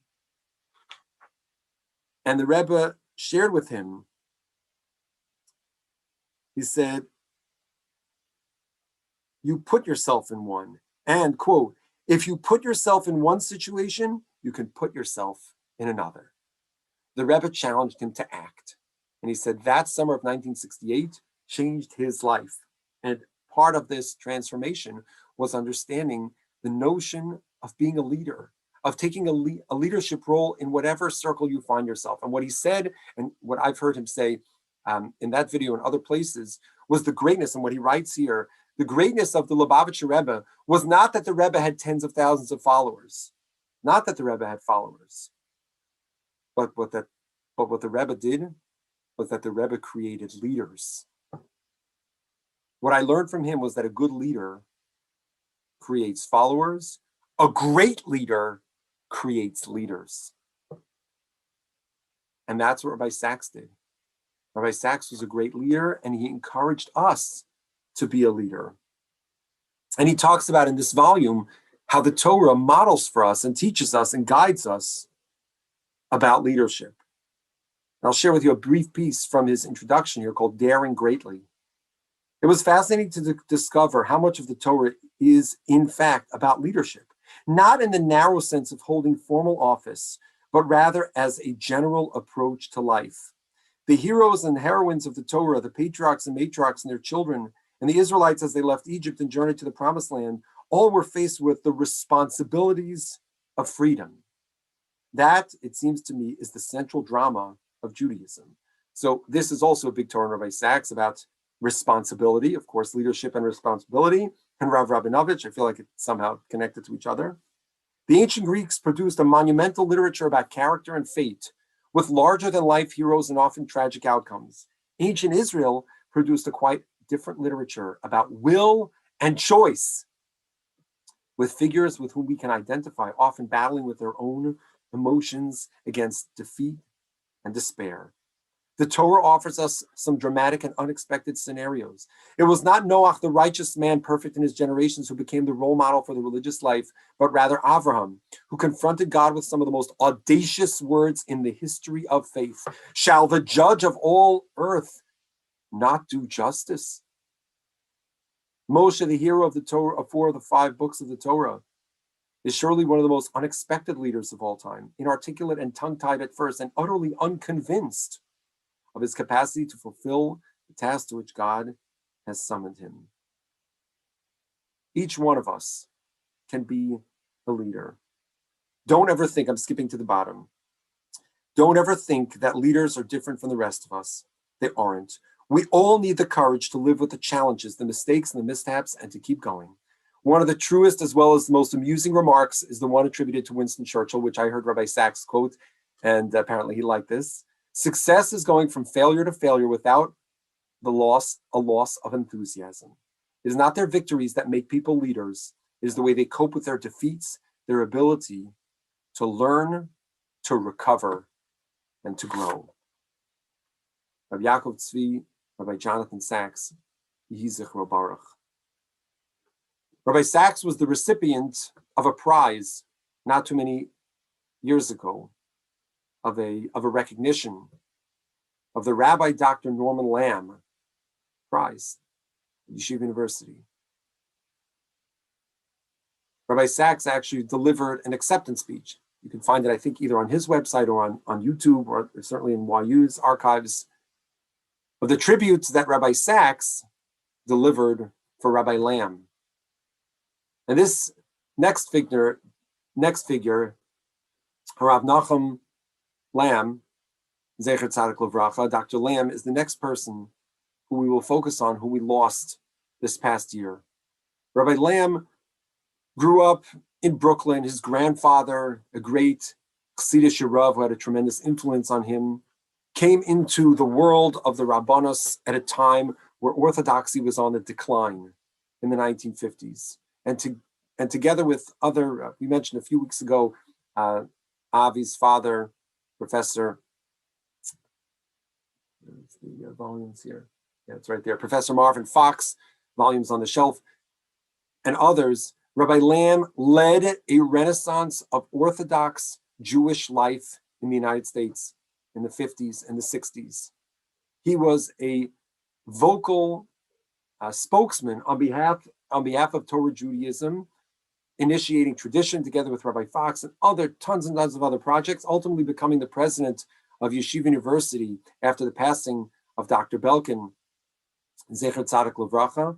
And the Rebbe shared with him, he said, you put yourself in one. And, quote, if you put yourself in one situation, you can put yourself in another. The Rebbe challenged him to act. And he said that summer of 1968 changed his life. And part of this transformation was understanding the notion of being a leader, of taking a leadership role in whatever circle you find yourself. And what he said, and what I've heard him say in that video and other places, was the greatness, and what he writes here, the greatness of the Lubavitcher Rebbe was not that the Rebbe had tens of thousands of followers, not that the Rebbe had followers, but what the Rebbe did was that the Rebbe created leaders. What I learned from him was that a good leader creates followers, a great leader creates leaders. And that's what Rabbi Sachs did. Rabbi Sachs was a great leader, and he encouraged us to be a leader. And he talks about in this volume how the Torah models for us and teaches us and guides us about leadership. I'll share with you a brief piece from his introduction here called Daring Greatly. It was fascinating to discover how much of the Torah is, in fact, about leadership, not in the narrow sense of holding formal office, but rather as a general approach to life. The heroes and heroines of the Torah, the patriarchs and matriarchs and their children, and the Israelites as they left Egypt and journeyed to the Promised Land, all were faced with the responsibilities of freedom. That, it seems to me, is the central drama of Judaism. So this is also a big Torah in Rabbi Sachs about responsibility, of course, leadership and responsibility, and Rav Rabinovitch, I feel like it's somehow connected to each other. The ancient Greeks produced a monumental literature about character and fate, with larger-than-life heroes and often tragic outcomes. Ancient Israel produced a quite different literature about will and choice, with figures with whom we can identify, often battling with their own emotions against defeat and despair. The Torah offers us some dramatic and unexpected scenarios. It was not Noach, the righteous man, perfect in his generations, who became the role model for the religious life, but rather Avraham, who confronted God with some of the most audacious words in the history of faith. Shall the judge of all earth not do justice? Moshe, the hero of the Torah, of 4 of the 5 books of the Torah, is surely one of the most unexpected leaders of all time, inarticulate and tongue-tied at first, and utterly unconvinced of his capacity to fulfill the task to which God has summoned him. Each one of us can be a leader. Don't ever think, I'm skipping to the bottom, don't ever think that leaders are different from the rest of us. They aren't. We all need the courage to live with the challenges, the mistakes and the mishaps, and to keep going. One of the truest as well as the most amusing remarks is the one attributed to Winston Churchill, which I heard Rabbi Sachs quote, and apparently he liked this. Success is going from failure to failure without a loss of enthusiasm. It is not their victories that make people leaders. It is the way they cope with their defeats, their ability to learn, to recover, and to grow. Rabbi Yaakov Tzvi, Rabbi Jonathan Sachs, Yehi Zichro Baruch. Rabbi Sachs was the recipient of a prize not too many years ago, of a recognition of the Rabbi Dr. Norman Lamm Prize at Yeshiva University. Rabbi Sachs actually delivered an acceptance speech. You can find it, I think, either on his website or on YouTube, or certainly in YU's archives, of the tributes that Rabbi Sachs delivered for Rabbi Lamm. And this next figure, Rav Nachum Lamm, Zecher Tzadik Livracha, Dr. Lamm, is the next person who we will focus on, who we lost this past year. Rabbi Lamm grew up in Brooklyn. His grandfather, a great Chassidish Rav who had a tremendous influence on him, came into the world of the Rabbanos at a time where Orthodoxy was on the decline in the 1950s. And together with other, we mentioned a few weeks ago, Avi's father, Professor, the volumes here. Yeah, it's right there. Professor Marvin Fox, volumes on the shelf, and others. Rabbi Lamm led a renaissance of Orthodox Jewish life in the United States in the 50s and the 60s. He was a vocal spokesman on behalf of Torah Judaism, initiating tradition together with Rabbi Fox and tons and tons of other projects, ultimately becoming the president of Yeshiva University after the passing of Dr. Belkin, Zecher Tzadik Livracha.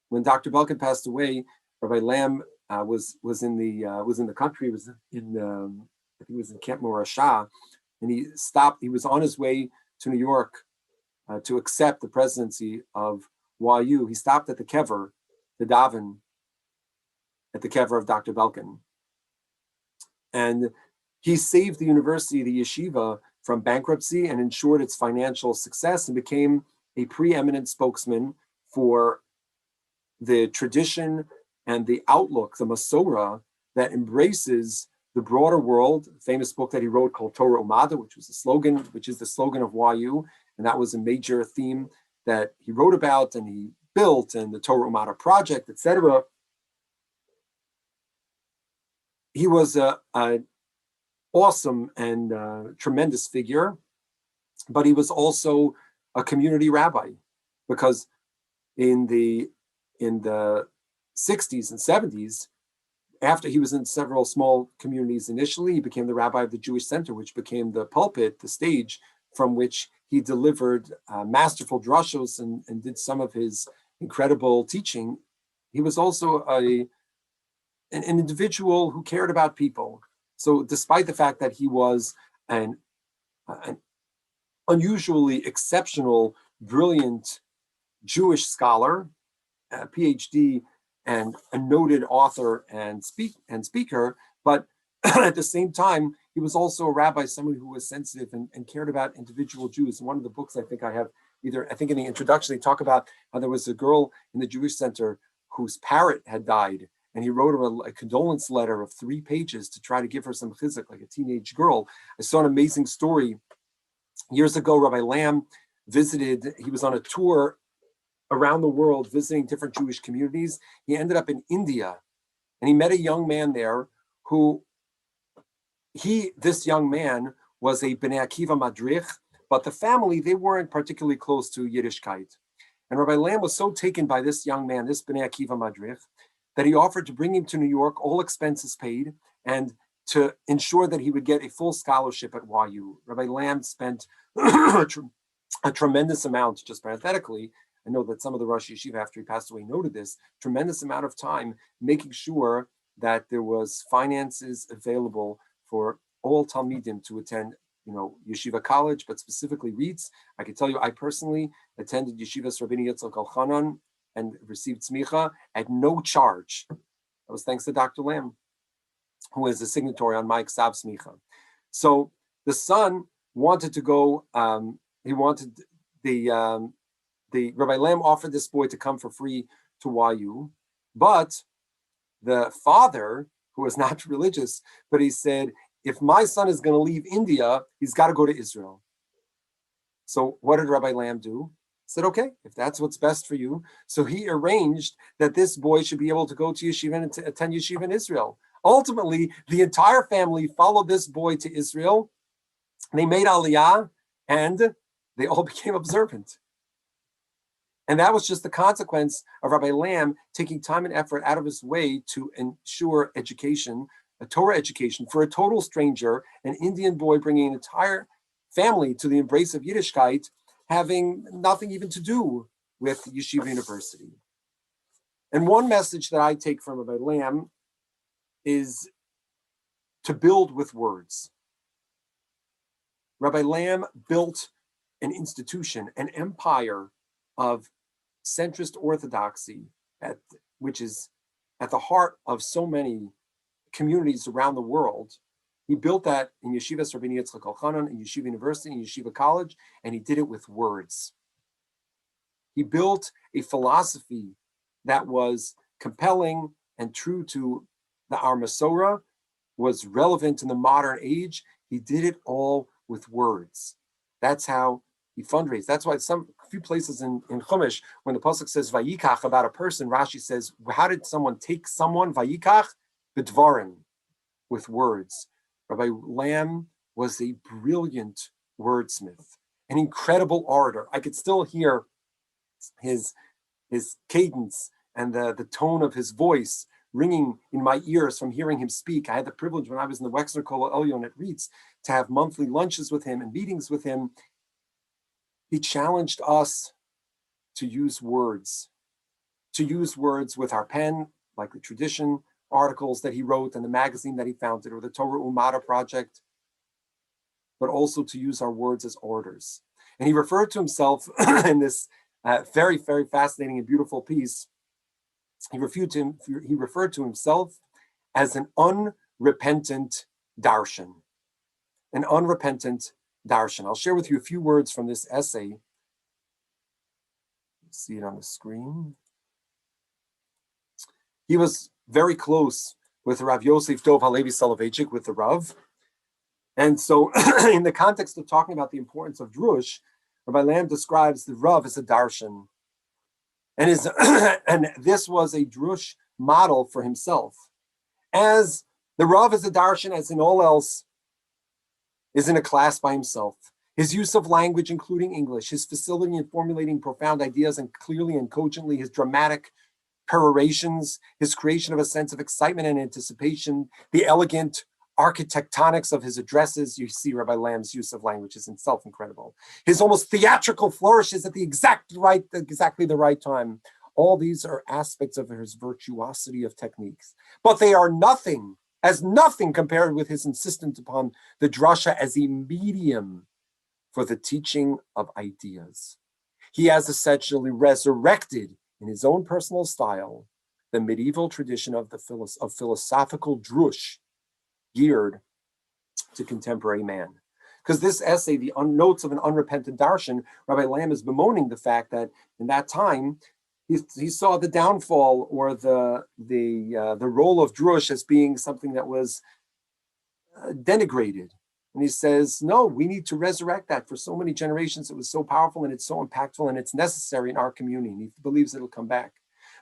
When Dr. Belkin passed away, Rabbi Lamm was in the country. Was in I think he was in Camp Morashah, and he stopped. He was on his way to New York to accept the presidency of YU. He stopped at the kever, the daven, at the kever of Dr. Belkin, and he saved the university, the yeshiva, from bankruptcy and ensured its financial success, and became a preeminent spokesman for the tradition and the outlook, the Masorah, that embraces the broader world. A famous book that he wrote called Torah Umada, which is the slogan of YU, and that was a major theme that he wrote about and he built, and the Torah Umada project, etc. He was an awesome and tremendous figure, but he was also a community rabbi, because in the 60s and 70s, after he was in several small communities initially, he became the rabbi of the Jewish Center, which became the pulpit, the stage from which he delivered masterful drushos and did some of his incredible teaching. He was also an individual who cared about people. So despite the fact that he was an unusually exceptional, brilliant Jewish scholar, a PhD, and a noted author and speaker, but at the same time, he was also a rabbi, someone who was sensitive and cared about individual Jews. In one of the books I think I have, I think in the introduction, they talk about how there was a girl in the Jewish Center whose parrot had died, and he wrote her a condolence letter of 3 pages to try to give her some chizuk, like a teenage girl. I saw an amazing story Years ago, Rabbi Lamm visited, he was on a tour around the world visiting different Jewish communities. He ended up in India, and he met a young man there who, this young man was a Bnei Akiva Madrich, but the family, they weren't particularly close to Yiddishkeit. And Rabbi Lamm was so taken by this young man, this Bnei Akiva Madrich, that he offered to bring him to New York, all expenses paid, and to ensure that he would get a full scholarship at YU. Rabbi Lamm spent a tremendous amount, just parenthetically, I know that some of the Rosh Yeshiva after he passed away noted this, tremendous amount of time making sure that there was finances available for all Talmidim to attend, Yeshiva college, but specifically REITs. I can tell you, I personally attended Yeshiva's Rabbeinu Yitzchak Elchanan and received smicha at no charge. That was thanks to Dr. Lamm, who is a signatory on my Ksav smicha. So the son wanted to go, he wanted the Rabbi Lamm offered this boy to come for free to YU, but the father, who was not religious, but he said, if my son is going to leave India, he's got to go to Israel. So what did Rabbi Lamm do? He said, okay, if that's what's best for you. So he arranged that this boy should be able to go to yeshiva and to attend yeshiva in Israel. Ultimately, the entire family followed this boy to Israel. They made aliyah, and they all became observant. And that was just the consequence of Rabbi Lamm taking time and effort out of his way to ensure education, a Torah education for a total stranger, an Indian boy bringing an entire family to the embrace of Yiddishkeit, having nothing even to do with Yeshiva University. And one message that I take from Rabbi Lamm is to build with words. Rabbi Lamm built an institution, an empire of centrist orthodoxy, which is at the heart of so many communities around the world. He built that in Yeshivas Rabbeinu Yitzchak Elchanan, in Yeshiva University, in Yeshiva College, and he did it with words. He built a philosophy that was compelling and true to our Masorah, was relevant in the modern age. He did it all with words. That's how he fundraised. That's why a few places in Chumash, when the pasuk says Vayikach about a person, Rashi says, how did someone take someone? Vayikach b'dvarim, with words. Rabbi Lamm was a brilliant wordsmith, an incredible orator. I could still hear his cadence and the tone of his voice ringing in my ears from hearing him speak. I had the privilege when I was in the Wexner Kol Elyon at REITs to have monthly lunches with him and meetings with him. He challenged us to use words with our pen, like the tradition articles that he wrote and the magazine that he founded, or the Torah Umara project, but also to use our words as orders. And he referred to himself in this very, very fascinating and beautiful piece. He referred to himself as an unrepentant darshan. An unrepentant darshan. I'll share with you a few words from this essay. See it on the screen. He was very close with Rav Yosef Dov Halevi Soloveitchik, with the Rav. And so in the context of talking about the importance of Drush, Rabbi Lamm describes the Rav as a darshan. And this was a Drush model for himself. As the Rav is a darshan, as in all else, is in a class by himself. His use of language, including English, his facility in formulating profound ideas and clearly and cogently, his dramatic perorations, his creation of a sense of excitement and anticipation, the elegant architectonics of his addresses. You see Rabbi Lamm's use of language is itself incredible. His almost theatrical flourishes at exactly the right time. All these are aspects of his virtuosity of techniques, but they are nothing compared with his insistence upon the drasha as a medium for the teaching of ideas. He has essentially resurrected in his own personal style the medieval tradition of philosophical drush geared to contemporary man. Because this essay, the Notes of an Unrepentant Darshan, Rabbi Lamm is bemoaning the fact that in that time, he saw the downfall or the role of drush as being something that was denigrated. And he says, no, we need to resurrect that. For so many generations, it was so powerful and it's so impactful and it's necessary in our community. And he believes it'll come back.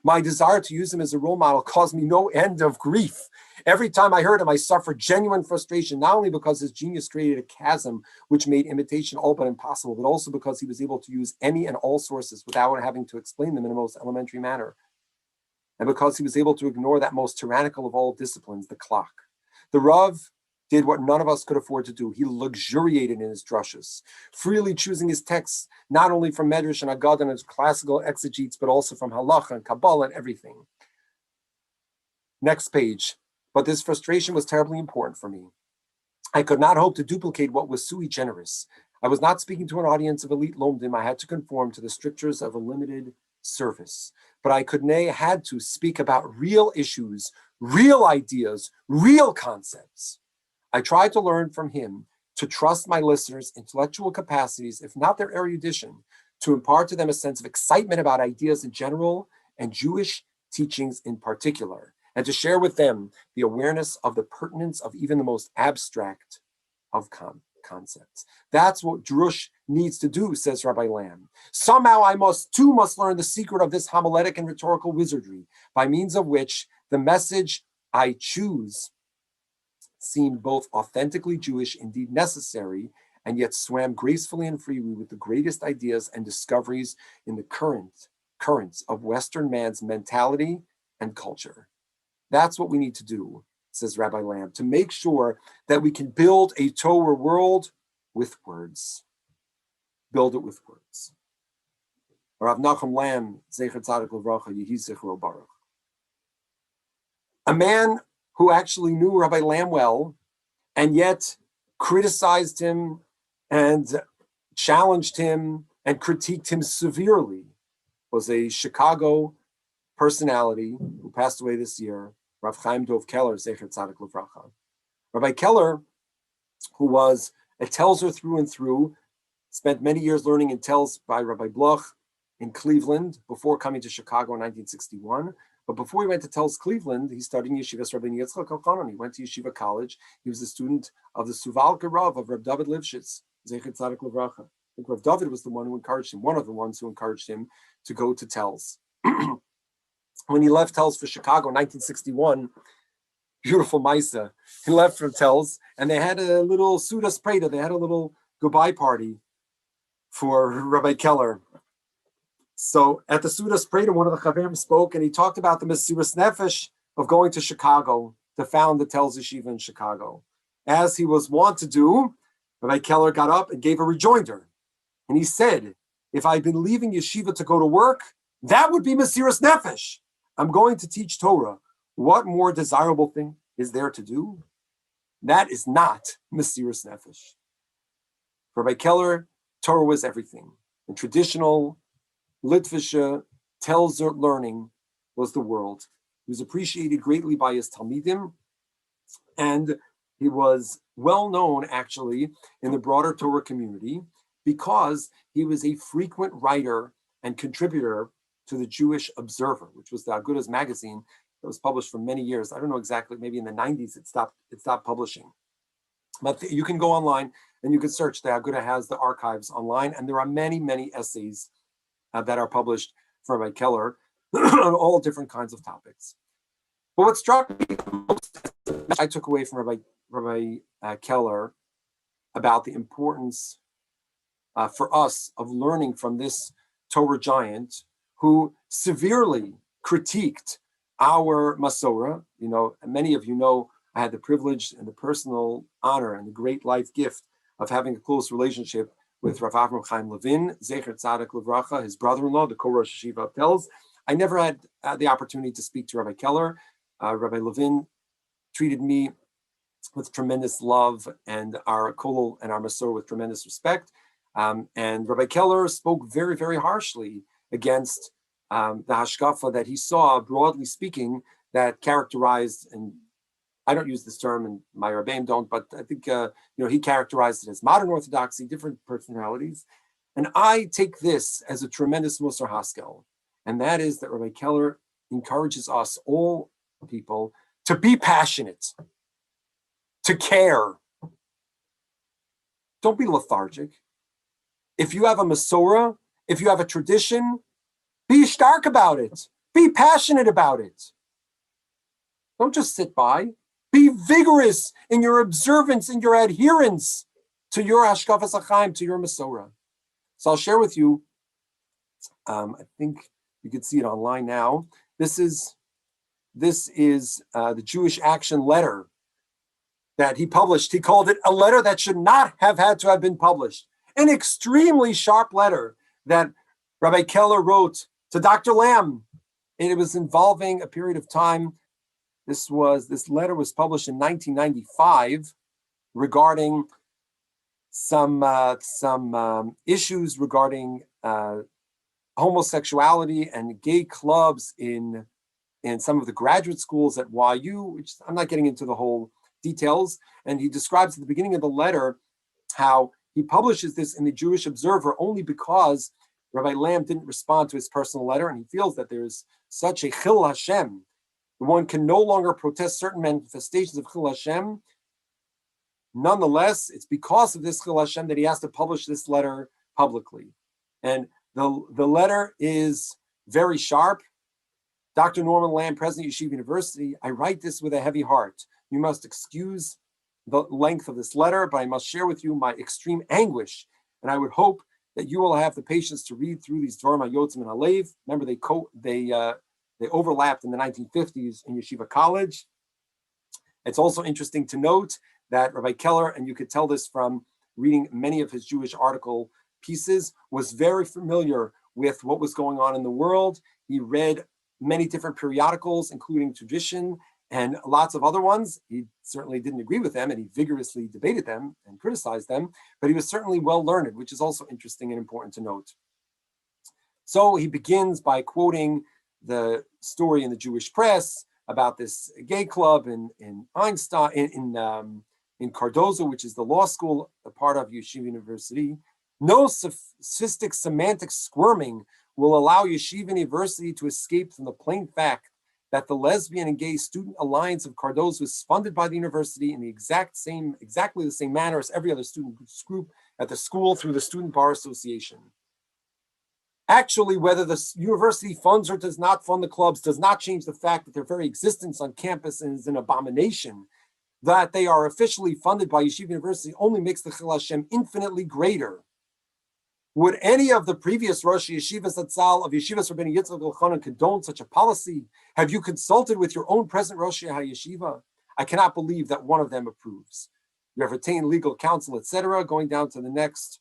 My desire to use him as a role model caused me no end of grief. Every time I heard him, I suffered genuine frustration, not only because his genius created a chasm which made imitation all but impossible, but also because he was able to use any and all sources without having to explain them in the most elementary manner. And because he was able to ignore that most tyrannical of all disciplines, the clock. The Rav did what none of us could afford to do. He luxuriated in his drushes, freely choosing his texts, not only from Medrash and Agad and his classical exegetes, but also from Halacha and Kabbalah and everything. Next page. But this frustration was terribly important for me. I could not hope to duplicate what was sui generis. I was not speaking to an audience of elite lomdim. I had to conform to the strictures of a limited service. But I had to speak about real issues, real ideas, real concepts. I tried to learn from him to trust my listeners' intellectual capacities, if not their erudition, to impart to them a sense of excitement about ideas in general and Jewish teachings in particular, and to share with them the awareness of the pertinence of even the most abstract of concepts. That's what Drush needs to do, says Rabbi Lamm. Somehow I must learn the secret of this homiletic and rhetorical wizardry, by means of which the message I choose seemed both authentically Jewish, indeed necessary, and yet swam gracefully and freely with the greatest ideas and discoveries in the currents of Western man's mentality and culture. That's what we need to do, says Rabbi Lamm, to make sure that we can build a Torah world with words. Build it with words. Rav Nachum Lamm, Zecher Tzadik Levracha, Yehi Zichro Baruch. A man who actually knew Rabbi Lamm well, and yet criticized him and challenged him and critiqued him severely, was a Chicago personality who passed away this year, Rav Chaim Dov Keller, Zecher Tzadik Levracha. Rabbi Keller, who was a Telzer through and through, spent many years learning in Telz by Rabbi Bloch in Cleveland before coming to Chicago in 1961. But before he went to Telz Cleveland, he studied in Yeshiva Rabbi Yitzchak Elchanan. He went to Yeshiva College. He was a student of the Suvalka Rav of Rav Dovid Lifshitz, Zecher Tzadik Levracha. I think Rav Dovid was the one who encouraged him, one of the ones who encouraged him to go to Telz. When he left Telz for Chicago in 1961, beautiful Maisa, he left from Telz, and they had a little Sudas Preda. They had a little goodbye party for Rabbi Keller. So at the Sudas Preda, one of the Chaverim spoke, and he talked about the Mesiras Nefesh of going to Chicago to found the Telz Yeshiva in Chicago. As he was wont to do, Rabbi Keller got up and gave a rejoinder. And he said, if I'd been leaving Yeshiva to go to work, that would be Mesiras Nefesh. I'm going to teach Torah. What more desirable thing is there to do? That is not Mesiras Nefesh. For Rabbi Keller, Torah was everything. And traditional Litvische Telzer learning was the world. He was appreciated greatly by his Talmidim, and he was well known actually in the broader Torah community because he was a frequent writer and contributor to the Jewish Observer, which was the Agudas magazine that was published for many years. I don't know exactly, maybe in the 90s it stopped publishing. But you can go online and you can search. The Aguda has the archives online, and there are many, many essays that are published from Rabbi Keller on all different kinds of topics. But what struck me the most, I took away from Rabbi Keller about the importance for us of learning from this Torah giant who severely critiqued our Masorah. You know, many of you know I had the privilege and the personal honor and the great life gift of having a close relationship with Rav Chaim Levin, Zecher Tzadik Levracha, his brother-in-law, the co-Rosh Yeshiva of Telz. I never had the opportunity to speak to Rabbi Keller. Rabbi Levin treated me with tremendous love and our Kolol and our Masorah with tremendous respect. And Rabbi Keller spoke very, very harshly against the hashkafa that he saw, broadly speaking, that characterized, and I don't use this term, and my Rebbeim don't, but I think he characterized it as modern orthodoxy, different personalities. And I take this as a tremendous Musar Haskel, and that is that Rabbi Keller encourages us, all people, to be passionate, to care, Don't be lethargic. If you have a Masorah, if you have a tradition, be stark about it. Be passionate about it. Don't just sit by. Be vigorous in your observance and your adherence to your Hashkafas HaChaim, to your Masorah. So I'll share with you, I think you can see it online now. This is the Jewish Action Letter that he published. He called it a letter that should not have had to have been published. An extremely sharp letter that Rabbi Keller wrote to Dr. Lamm. And it was involving a period of time. This letter was published in 1995 regarding some issues regarding homosexuality and gay clubs in some of the graduate schools at YU, which I'm not getting into the whole details. And he describes at the beginning of the letter how he publishes this in the Jewish Observer only because Rabbi Lamm didn't respond to his personal letter, and he feels that there is such a Chil Hashem. One can no longer protest certain manifestations of Chil Hashem. Nonetheless, it's because of this Chil Hashem that he has to publish this letter publicly. And the letter is very sharp. Dr. Norman Lamm, President of Yeshiva University, I write this with a heavy heart. You must excuse the length of this letter, but I must share with you my extreme anguish. And I would hope that you will have the patience to read through these Dvarim HaYotzim and Alev. Remember, they overlapped in the 1950s in Yeshiva College. It's also interesting to note that Rabbi Keller, and you could tell this from reading many of his Jewish article pieces, was very familiar with what was going on in the world. He read many different periodicals, including Tradition and lots of other ones. He certainly didn't agree with them, and he vigorously debated them and criticized them, but he was certainly well learned, which is also interesting and important to note. So he begins by quoting the story in the Jewish press about this gay club in Einstein, in Cardozo, which is the law school, a part of Yeshiva University. No sophistic semantic squirming will allow Yeshiva University to escape from the plain fact that the Lesbian and Gay Student Alliance of Cardozo is funded by the university in the exactly the same manner as every other student group at the school through the Student Bar Association. Actually, whether the university funds or does not fund the clubs does not change the fact that their very existence on campus is an abomination. That they are officially funded by Yeshiva University only makes the Chil Hashem infinitely greater. Would any of the previous Rosh Yeshivas Atzal of Yeshivas Rabbeinu Yitzchak Elchanan condone such a policy? Have you consulted with your own present Rosh HaYeshiva? I cannot believe that one of them approves. You have retained legal counsel, etc. Going down to the next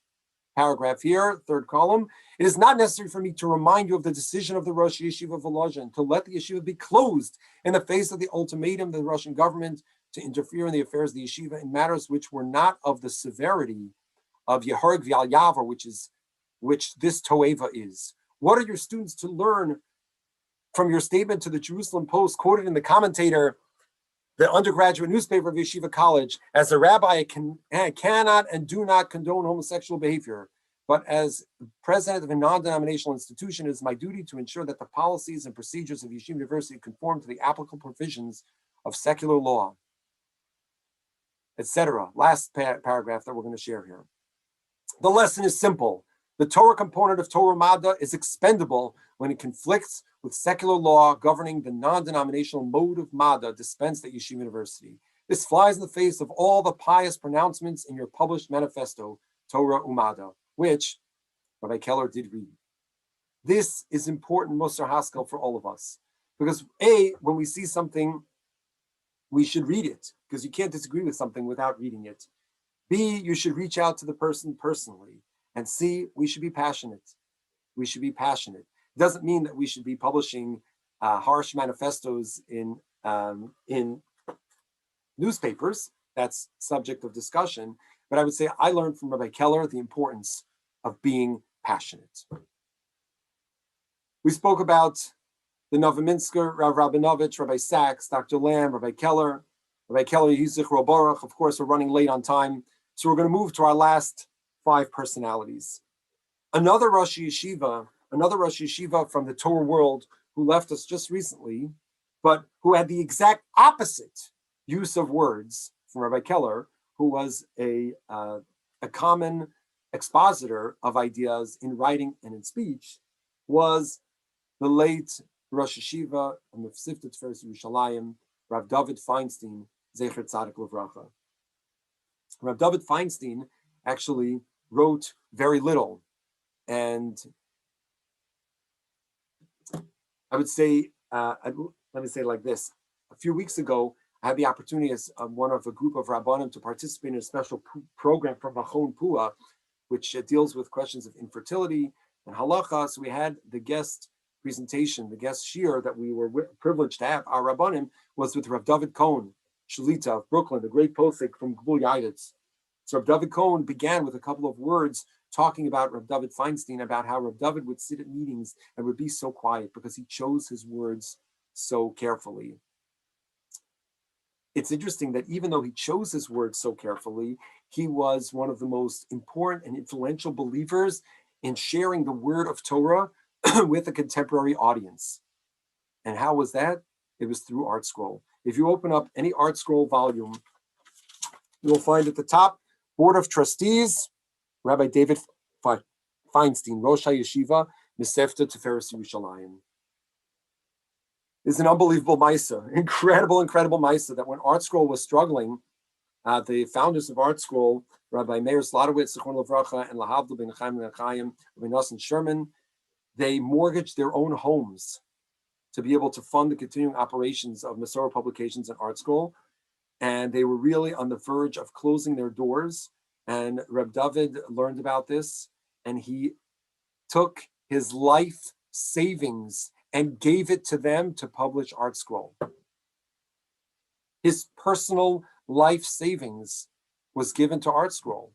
paragraph here, third column. It is not necessary for me to remind you of the decision of the Rosh Yeshiva of Volozhin to let the yeshiva be closed in the face of the ultimatum of the Russian government to interfere in the affairs of the yeshiva in matters which were not of the severity of Yeharg V'al Yavar, which this Toeva is. What are your students to learn from your statement to the Jerusalem Post, quoted in the Commentator, the undergraduate newspaper of Yeshiva College? As a rabbi, I cannot and do not condone homosexual behavior, but as president of a non-denominational institution, it is my duty to ensure that the policies and procedures of Yeshiva University conform to the applicable provisions of secular law, etc. Last paragraph that we're going to share here. The lesson is simple. The Torah component of Torah Mada is expendable when it conflicts with secular law governing the non-denominational mode of Mada dispensed at Yeshiva University. This flies in the face of all the pious pronouncements in your published manifesto, Torah Umada, which Rabbi Keller did read. This is important, Musar Haskell, for all of us. Because A, when we see something, we should read it, because you can't disagree with something without reading it. B, you should reach out to the person personally. And C, we should be passionate. We should be passionate. It doesn't mean that we should be publishing harsh manifestos in newspapers. That's subject of discussion. But I would say I learned from Rabbi Keller the importance of being passionate. We spoke about the Novominsker, Rav Rabinovitch, Rabbi Sachs, Dr. Lamm, Rabbi Keller, Yitzi, Baruch. Of course, we're running late on time. So we're going to move to our last 5 personalities. Another Rosh Yeshiva from the Torah world who left us just recently, but who had the exact opposite use of words from Rabbi Keller, who was a a common expositor of ideas in writing and in speech was the late Rosh Yeshiva and the Siftet Tiferes Yerushalayim, Rav Dovid Feinstein, Zecher Tzadik Livracha. Rav Dovid Feinstein actually wrote very little, and I would say, let me say it like this. A few weeks ago, I had the opportunity as one of a group of Rabbanim to participate in a special program from Machon Pua, which deals with questions of infertility and halacha. So we had the guest presentation, the guest shiur that we were privileged to have, our Rabbanim, was with Rav David Cohen, Shalita of Brooklyn, the great posek from Gvul Yaiditz. So Rav David Cohen began with a couple of words talking about Rav Dovid Feinstein, about how Rav David would sit at meetings and would be so quiet because he chose his words so carefully. It's interesting that even though he chose his words so carefully, he was one of the most important and influential believers in sharing the word of Torah with a contemporary audience. And how was that? It was through Art Scroll. If you open up any Art Scroll volume, you'll find at the top, Board of Trustees, Rabbi David Feinstein, Rosh HaYeshiva, Mesefta Tiferes Yerushalayim. It's an unbelievable Maisa, incredible Maisa, that when Art Scroll was struggling, the founders of Art Scroll, Rabbi Meir Slotowitz, Zichron Livracha, and Lahavdil ben Chaim Nechemia, Rabbi Nosson Sherman, they mortgaged their own homes to be able to fund the continuing operations of Masorah Publications and Art Scroll. And they were really on the verge of closing their doors. And Reb David learned about this, and he took his life savings and gave it to them to publish Art Scroll. His personal life savings was given to Art Scroll.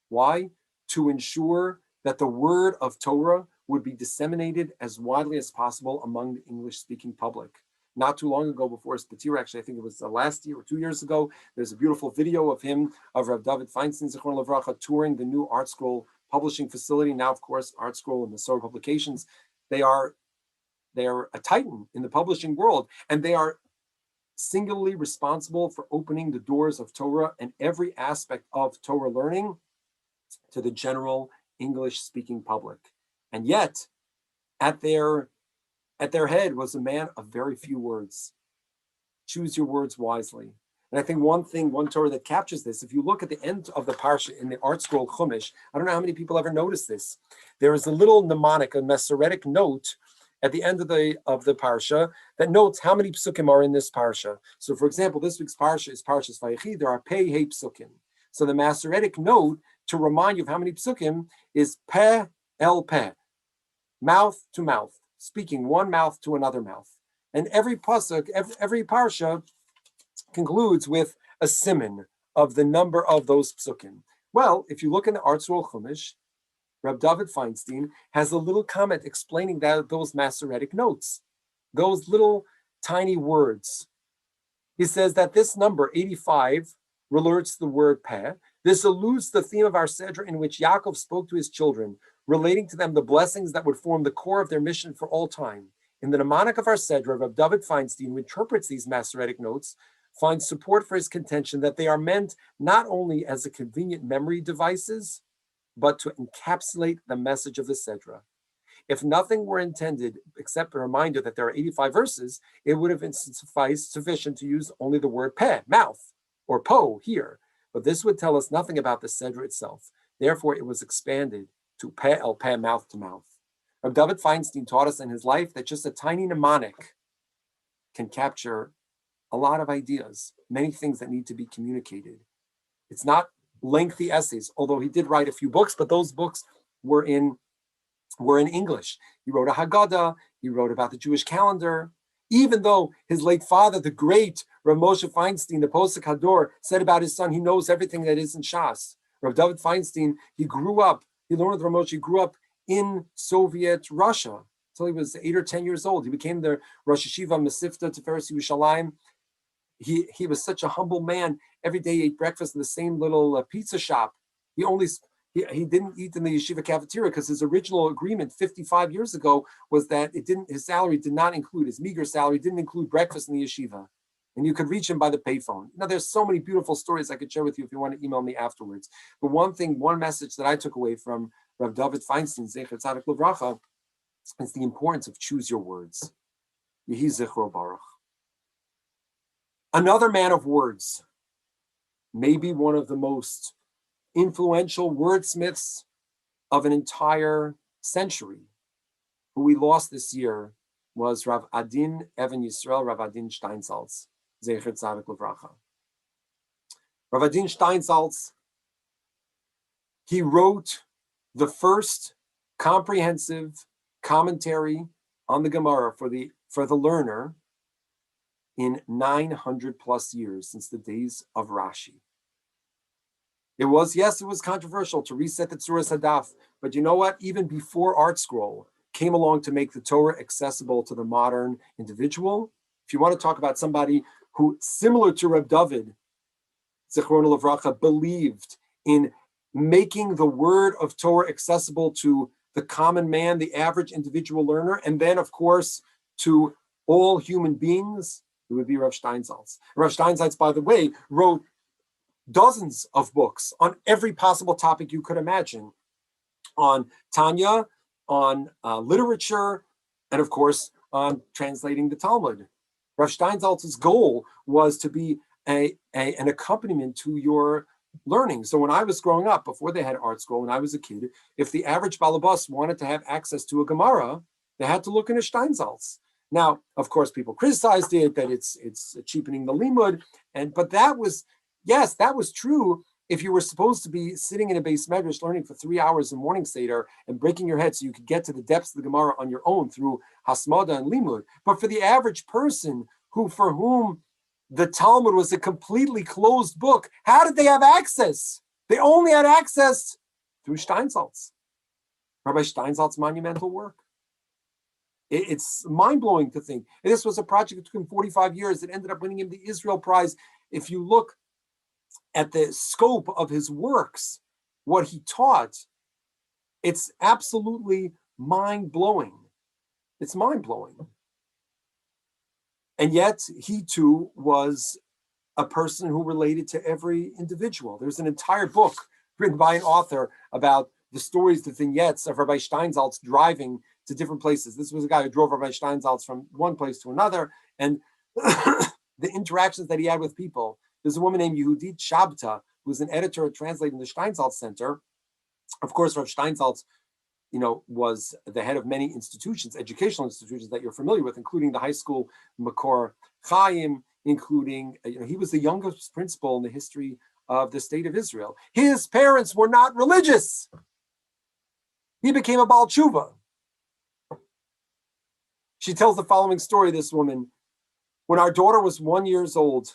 Why? To ensure that the word of Torah would be disseminated as widely as possible among the English-speaking public. Not too long ago, before his Patira, actually, I think it was last year or 2 years ago, there's a beautiful video of him, of Rav David Feinstein, Zichron Livracha, touring the new Art Scroll publishing facility. Now, of course, Art Scroll and Masorah Publications, they are a titan in the publishing world, and they are singularly responsible for opening the doors of Torah and every aspect of Torah learning to the general English-speaking public. And yet, at their head was a man of very few words. Choose your words wisely. And I think one Torah that captures this, if you look at the end of the parsha in the Art Scroll Chumash, I don't know how many people ever noticed this. There is a little mnemonic, a Masoretic note at the end of the parsha that notes how many psukim are in this parsha. So, for example, this week's parsha is Parshas Vayechi. There are pei hey psukim. So the Masoretic note to remind you of how many psukim is peh el peh, mouth to mouth, speaking one mouth to another mouth. And every pasuk, every parsha concludes with a siman of the number of those psukim. Well, if you look in the Art Scroll Chumash, Reb David Feinstein has a little comment explaining those Masoretic notes, those little tiny words. He says that this number, 85, relates to the word peh. This alludes to the theme of our Sedra in which Yaakov spoke to his children, relating to them the blessings that would form the core of their mission for all time. In the mnemonic of our Sedra, Reb David Feinstein, who interprets these Masoretic notes, finds support for his contention that they are meant not only as a convenient memory devices, but to encapsulate the message of the Sedra. If nothing were intended except a reminder that there are 85 verses, it would have been sufficient to use only the word peh, mouth, or po, here. But this would tell us nothing about the Sedra itself. Therefore, it was expanded to peh el peh, mouth to mouth. Rav David Feinstein taught us in his life that just a tiny mnemonic can capture a lot of ideas, many things that need to be communicated. It's not lengthy essays, although he did write a few books, but those books were in English. He wrote a Haggadah, he wrote about the Jewish calendar, even though his late father, the great Rav Moshe Feinstein, the Posek Hador, said about his son, he knows everything that is in Shas. Rav David Feinstein, he learned with Rav Moshe, he grew up in Soviet Russia until he was 8 or 10 years old. He became the Rosh Yeshiva Mesifta Tiferes Yerushalayim. He was such a humble man. Every day he ate breakfast in the same little pizza shop. He didn't eat in the yeshiva cafeteria because his original agreement 55 years ago was that his salary did not include, his meager salary didn't include breakfast in the yeshiva. and you could reach him by the payphone. Now, there's so many beautiful stories I could share with you if you want to email me afterwards. But one message that I took away from Rav Dovid Feinstein, Zecher Tzadik Livracha, is the importance of choose your words. Yehi Zichro Baruch. Another man of words, maybe one of the most influential wordsmiths of an entire century, who we lost this year, was Rav Adin Even Yisrael, Rav Adin Steinsaltz, Zecher Tzadik Livracha. Rav Adin Steinsaltz, he wrote the first comprehensive commentary on the Gemara for the learner in 900 plus years, since the days of Rashi. It was controversial to reset the Tzuras Hadaf, but you know what? Even before ArtScroll came along to make the Torah accessible to the modern individual, if you want to talk about somebody who, similar to Reb David, Zichrono Livracha, believed in making the word of Torah accessible to the common man, the average individual learner, and then, of course, to all human beings, it would be Rav Steinsaltz. Rav Steinsaltz, by the way, wrote dozens of books on every possible topic you could imagine, on Tanya, on literature, and of course, on translating the Talmud. Rav Steinsaltz's goal was to be an accompaniment to your learning. So when I was growing up, before they had ArtScroll, when I was a kid, if the average balabas wanted to have access to a Gemara, they had to look in a Steinsaltz. Now, of course, people criticized it, that it's cheapening the limud, but that was true if you were supposed to be sitting in a beis medrash learning for 3 hours in morning seder and breaking your head so you could get to the depths of the Gemara on your own through hasmada and limud. But for the average person for whom the Talmud was a completely closed book, how did they have access? They only had access through Steinsaltz, Rabbi Steinsaltz's monumental work. It's mind-blowing to think. And this was a project that took him 45 years. It ended up winning him the Israel Prize. If you look at the scope of his works, what he taught, it's absolutely mind-blowing. It's mind-blowing. And yet, he too was a person who related to every individual. There's an entire book written by an author about the stories, the vignettes of Rabbi Steinsaltz driving to different places. This was a guy who drove Rabbi Steinsaltz from one place to another, and the interactions that he had with people. There's a woman named Yehudit Shabta, who's an editor and translator in the Steinsaltz Center. Of course, Rav Steinsaltz, was the head of many institutions, educational institutions that you're familiar with, including the high school Makor Chaim, including, he was the youngest principal in the history of the state of Israel. His parents were not religious. He became a Baal Tshuva. She tells the following story, this woman. When our daughter was 1 year old,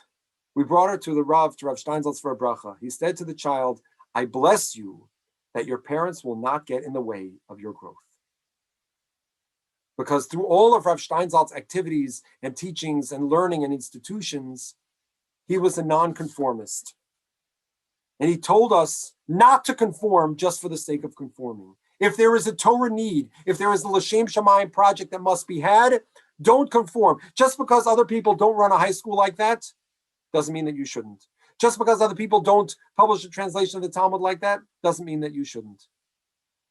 we brought her to Rav Steinsaltz for a bracha. He said to the child, I bless you that your parents will not get in the way of your growth. Because through all of Rav Steinsaltz's activities and teachings and learning and institutions, he was a nonconformist. And he told us not to conform just for the sake of conforming. If there is a Torah need, if there is a L'Shem Shamayim project that must be had, don't conform. Just because other people don't run a high school like that, doesn't mean that you shouldn't. Just because other people don't publish a translation of the Talmud like that, doesn't mean that you shouldn't.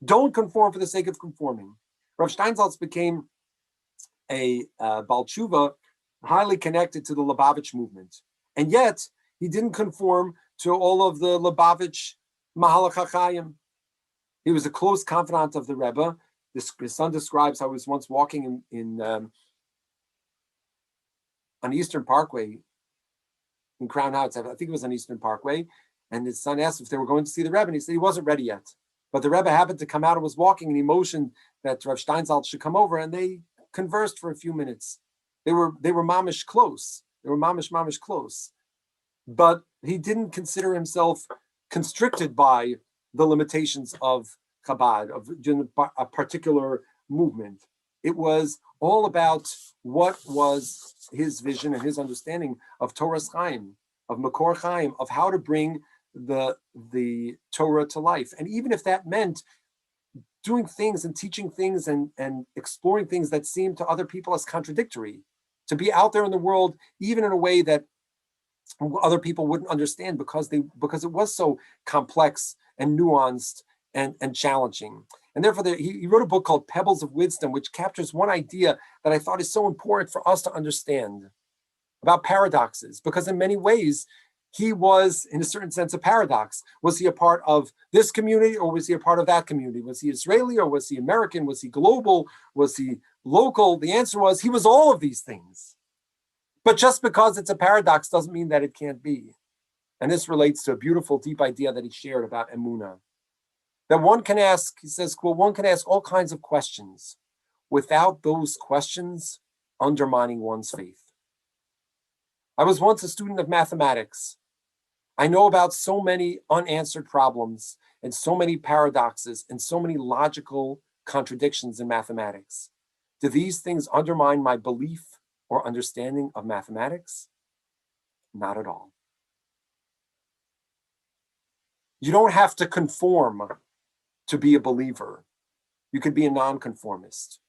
Don't conform for the sake of conforming. Rav Steinsaltz became a Baal Tshuva, highly connected to the Lubavitch movement. And yet, he didn't conform to all of the Lubavitch Mahalach HaChaim. He was a close confidant of the Rebbe. His son describes how he was once walking on Eastern Parkway in Crown Heights. I think it was on Eastern Parkway. And his son asked if they were going to see the Rebbe, and he said he wasn't ready yet. But the Rebbe happened to come out and was walking, and he motioned that Rav Steinsaltz should come over, and they conversed for a few minutes. They were mamish close. They were mamish close. But he didn't consider himself constricted by the limitations of Chabad, of a particular movement. It was all about what was his vision and his understanding of Torah's Chaim, of Makor Chaim, of how to bring the Torah to life. And even if that meant doing things and teaching things and exploring things that seemed to other people as contradictory, to be out there in the world, even in a way that other people wouldn't understand because it was so complex and nuanced and challenging. And therefore, he wrote a book called Pebbles of Wisdom, which captures one idea that I thought is so important for us to understand about paradoxes, because in many ways, he was, in a certain sense, a paradox. Was he a part of this community or was he a part of that community? Was he Israeli or was he American? Was he global? Was he local? The answer was he was all of these things. But just because it's a paradox doesn't mean that it can't be. And this relates to a beautiful, deep idea that he shared about Emunah. That one can ask, he says, quote, one can ask all kinds of questions without those questions undermining one's faith. I was once a student of mathematics. I know about so many unanswered problems and so many paradoxes and so many logical contradictions in mathematics. Do these things undermine my belief or understanding of mathematics? Not at all. You don't have to conform to be a believer. You could be a nonconformist.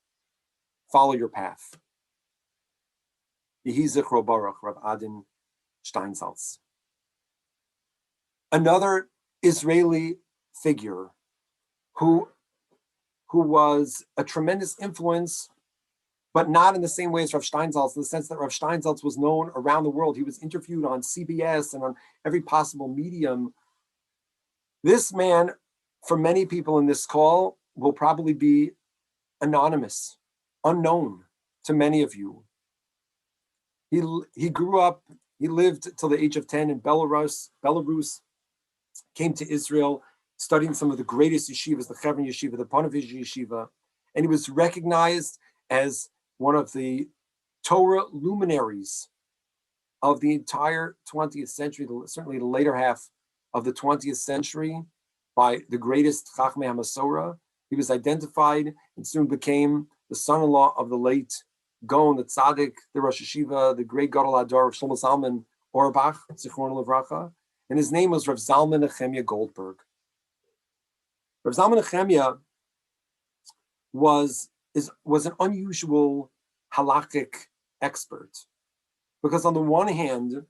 Follow your path. Yehi zichro baruch, Rav Adin Steinsaltz. Another Israeli figure who was a tremendous influence, but not in the same way as Rav Steinsaltz, in the sense that Rav Steinsaltz was known around the world. He was interviewed on CBS and on every possible medium. This man, for many people in this call, will probably be anonymous, unknown to many of you. He grew up, he lived till the age of 10 in Belarus, came to Israel, studying some of the greatest yeshivas, the Chevron Yeshiva, the Panovich Yeshiva, and he was recognized as one of the Torah luminaries of the entire 20th century, certainly the later half of the 20th century, by the greatest Chachmei HaMasorah. He was identified and soon became the son-in-law of the late Gaon, the Tzaddik, the Rosh Yeshiva, the great Gadol Hador of Shlomo Zalman Auerbach, Zichron Livracha, and his name was Rav Zalman Nechemia Goldberg. Rav Zalman Nechemia was an unusual halakhic expert, because on the one hand,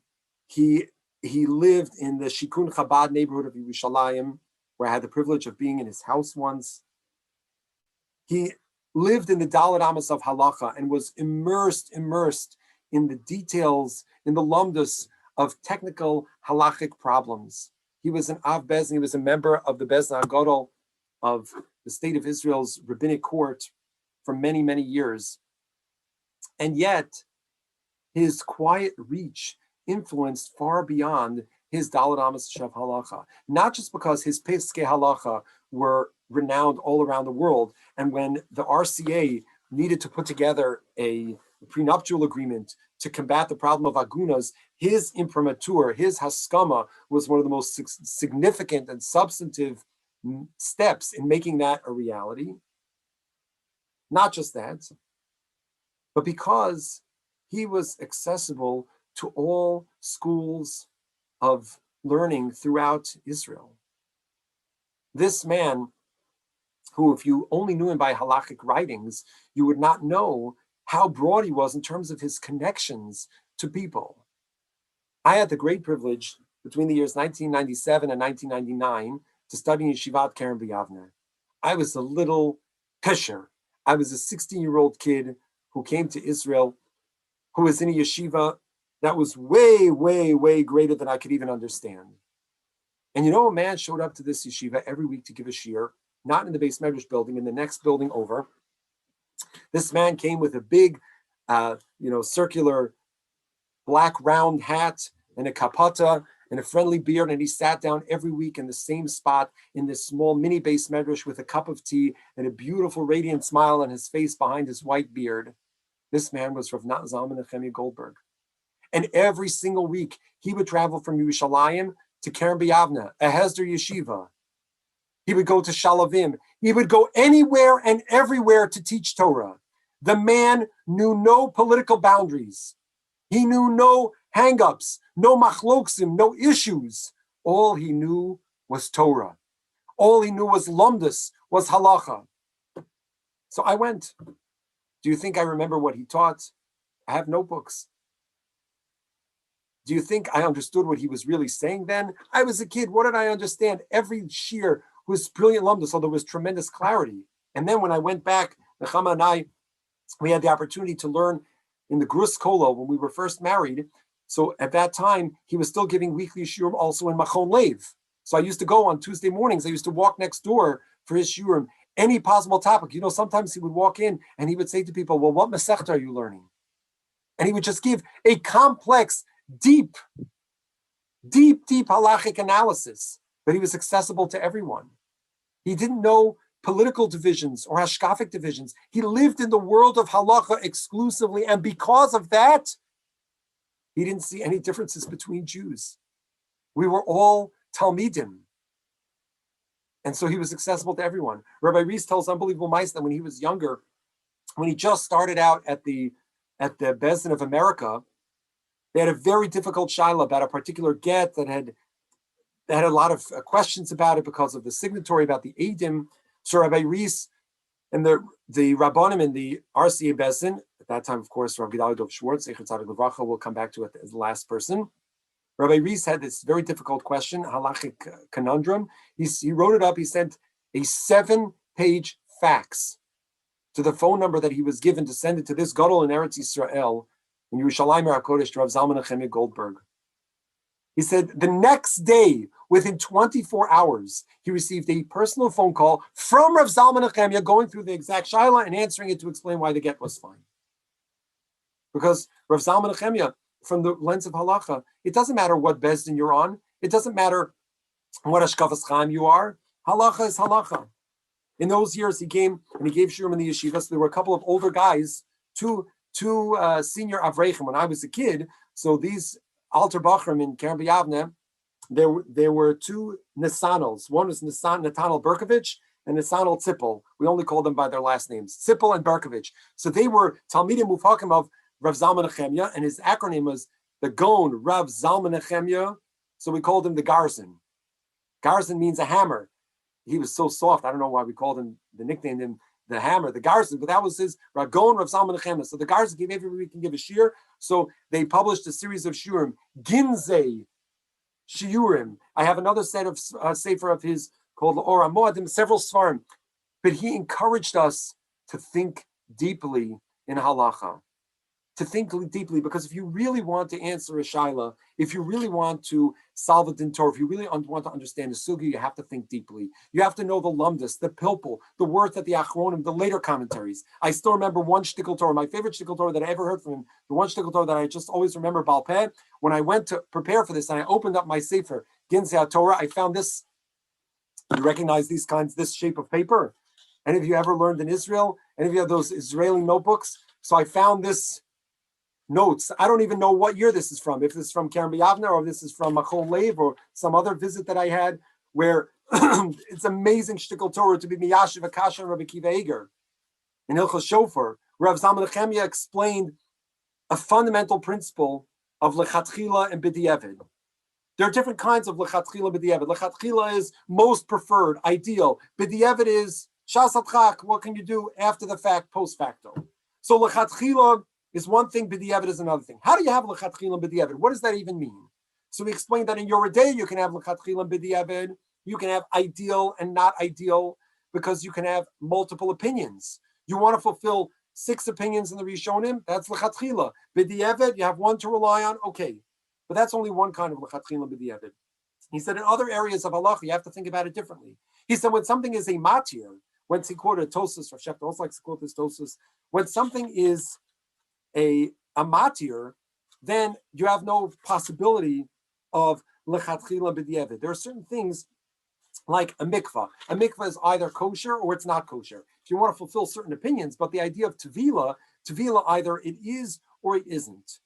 he lived in the Shikun Chabad neighborhood of Yerushalayim, where I had the privilege of being in his house once. He lived in the Dalet Amos of halacha and was immersed in the details, in the lumdus of technical halachic problems. He was an Av Bezin, he was a member of the Bezin HaGadol of the State of Israel's rabbinic court for many, many years. And yet, his quiet reach influenced far beyond his Dalet Amos Shav Halacha, not just because his Peskei Halacha were renowned all around the world, and when the RCA needed to put together a prenuptial agreement to combat the problem of agunas, his imprimatur, his haskama, was one of the most significant and substantive steps in making that a reality. Not just that, but because he was accessible to all schools of learning throughout Israel. This man, who if you only knew him by halachic writings, you would not know how broad he was in terms of his connections to people. I had the great privilege between the years 1997 and 1999 to study in Yeshivat Keren B'Yavne. I was a little pesher. I was a 16-year-old kid who came to Israel, who was in a yeshiva that was way, way, way greater than I could even understand. And a man showed up to this yeshiva every week to give a shiur, not in the Beis Medrash building, in the next building over. This man came with a big, circular black round hat and a kapata and a friendly beard, and he sat down every week in the same spot in this small mini Beis Medrash with a cup of tea and a beautiful radiant smile on his face behind his white beard. This man was Rav Zalman Nechemia Goldberg. And every single week, he would travel from Yerushalayim to Keren B'Yavne, a Hesder yeshiva. He would go to Shalavim. He would go anywhere and everywhere to teach Torah. The man knew no political boundaries. He knew no hang-ups, no machloksim, no issues. All he knew was Torah. All he knew was lumdus, was halacha. So I went. Do you think I remember what he taught? I have notebooks. Do you think I understood what he was really saying then? I was a kid. What did I understand? Every shear was brilliant lumdus, so there was tremendous clarity. And then when I went back, Nechemia and I, we had the opportunity to learn in the Grus Kolo when we were first married. So at that time, he was still giving weekly shiurim also in Machon Lev. So I used to go on Tuesday mornings. I used to walk next door for his shiurim, any possible topic. Sometimes he would walk in and he would say to people, well, what Masechta are you learning? And he would just give a complex, deep halachic analysis, but he was accessible to everyone. He didn't know political divisions or hashkafic divisions. He lived in the world of halacha exclusively, and because of that, he didn't see any differences between Jews. We were all Talmidim. And so he was accessible to everyone. Rabbi Reese tells unbelievable mice that when he was younger, when he just started out at the Bezdin of America, they had a very difficult shaila about a particular get that had a lot of questions about it because of the signatory, about the Eidim. So Rabbi Reese and the Rabbanim in the RCA Bezdin, at that time, of course, Rav Gedalia Dov Schwartz, will come back to it as the last person. Rabbi Reese had this very difficult question, halachic conundrum. He wrote it up. He sent a 7-page fax to the phone number that he was given to send it to this gadol in Eretz Yisrael, in Yerushalayim HaKodesh, to Rav Zalman Nechemia Goldberg. He said the next day, within 24 hours, he received a personal phone call from Rav Zalman Nechemia going through the exact shaila and answering it to explain why the get was fine. Because Rav Zalman Nechemia, from the lens of halacha, it doesn't matter what bezdin you're on. It doesn't matter what hashkafas chaim you are. Halacha is halacha. In those years, he came and he gave shiurim in the yeshivas. There were a couple of older guys, two senior avreichim when I was a kid. So these alter bachrim in Kerem B'Yavne, there were two Nisanels. One was Natanel Berkovich and Nisanel Zippel. We only call them by their last names, Zippel and Berkovich. So they were Talmidim Mufakim of Rav Zalman Nechemia, and his acronym was the Gon Rav Zalman Nechemia. So we called him the Garzon. Garzon means a hammer. He was so soft. I don't know why we called him, the nickname him the hammer, the Garzon, but that was his Ragon Rav Zalman Nechemia. So the Garzon gave every week can give a shiur. So they published a series of shiurim, Ginzei Shiurim. I have another set of sefer of his called Ora Moadim, several svarim. But he encouraged us to think deeply in halacha. To think deeply, because if you really want to answer a shaila, if you really want to solve a din Torah, if you really want to understand the sugi, you have to think deeply. You have to know the lumdus, the pilpul, the worth at the achronim, the later commentaries. I still remember one shtickle Torah, my favorite shtickle Torah that I ever heard from him, the one shtickle Torah that I just always remember Baal Peh. When I went to prepare for this and I opened up my sefer, Ginzei Torah, I found this. You recognize these kinds, this shape of paper? Any of you ever learned in Israel? Any of you have those Israeli notebooks? So I found this notes. I don't even know what year this is from. If this is from Kerem B'Yavne or if this is from Machol Lev or some other visit that I had, where it's amazing shtickle Torah to be Miyashiv Akasha and Rabbi Kiva Eger. In Hilchos Shofar, Rav Zalman Nechemia explained a fundamental principle of lechatchila and b'diavad. There are different kinds of lechatchila and b'diavad. Lechatchila is most preferred, ideal. B'diavad is shasatchak. What can you do after the fact, post facto? So lechatchila is one thing, b'diavad is another thing. How do you have lechatchila and b'diavad? What does that even mean? So we explained that in Yoreh De'ah you can have lechatchila and b'diavad. You can have ideal and not ideal because you can have multiple opinions. You want to fulfill 6 opinions in the Rishonim, that's lechatchila. B'diavad, you have one to rely on, okay. But that's only one kind of lechatchila and b'diavad. He said in other areas of halacha, you have to think about it differently. He said when something is a matir, when he quoted Tosas, or Shepta also likes to quote this Tosas, when something is a matir, then you have no possibility of lechatchila b'diavad. There are certain things like a mikvah. A mikvah is either kosher or it's not kosher. If you want to fulfill certain opinions, but the idea of tevilah either it is or it isn't.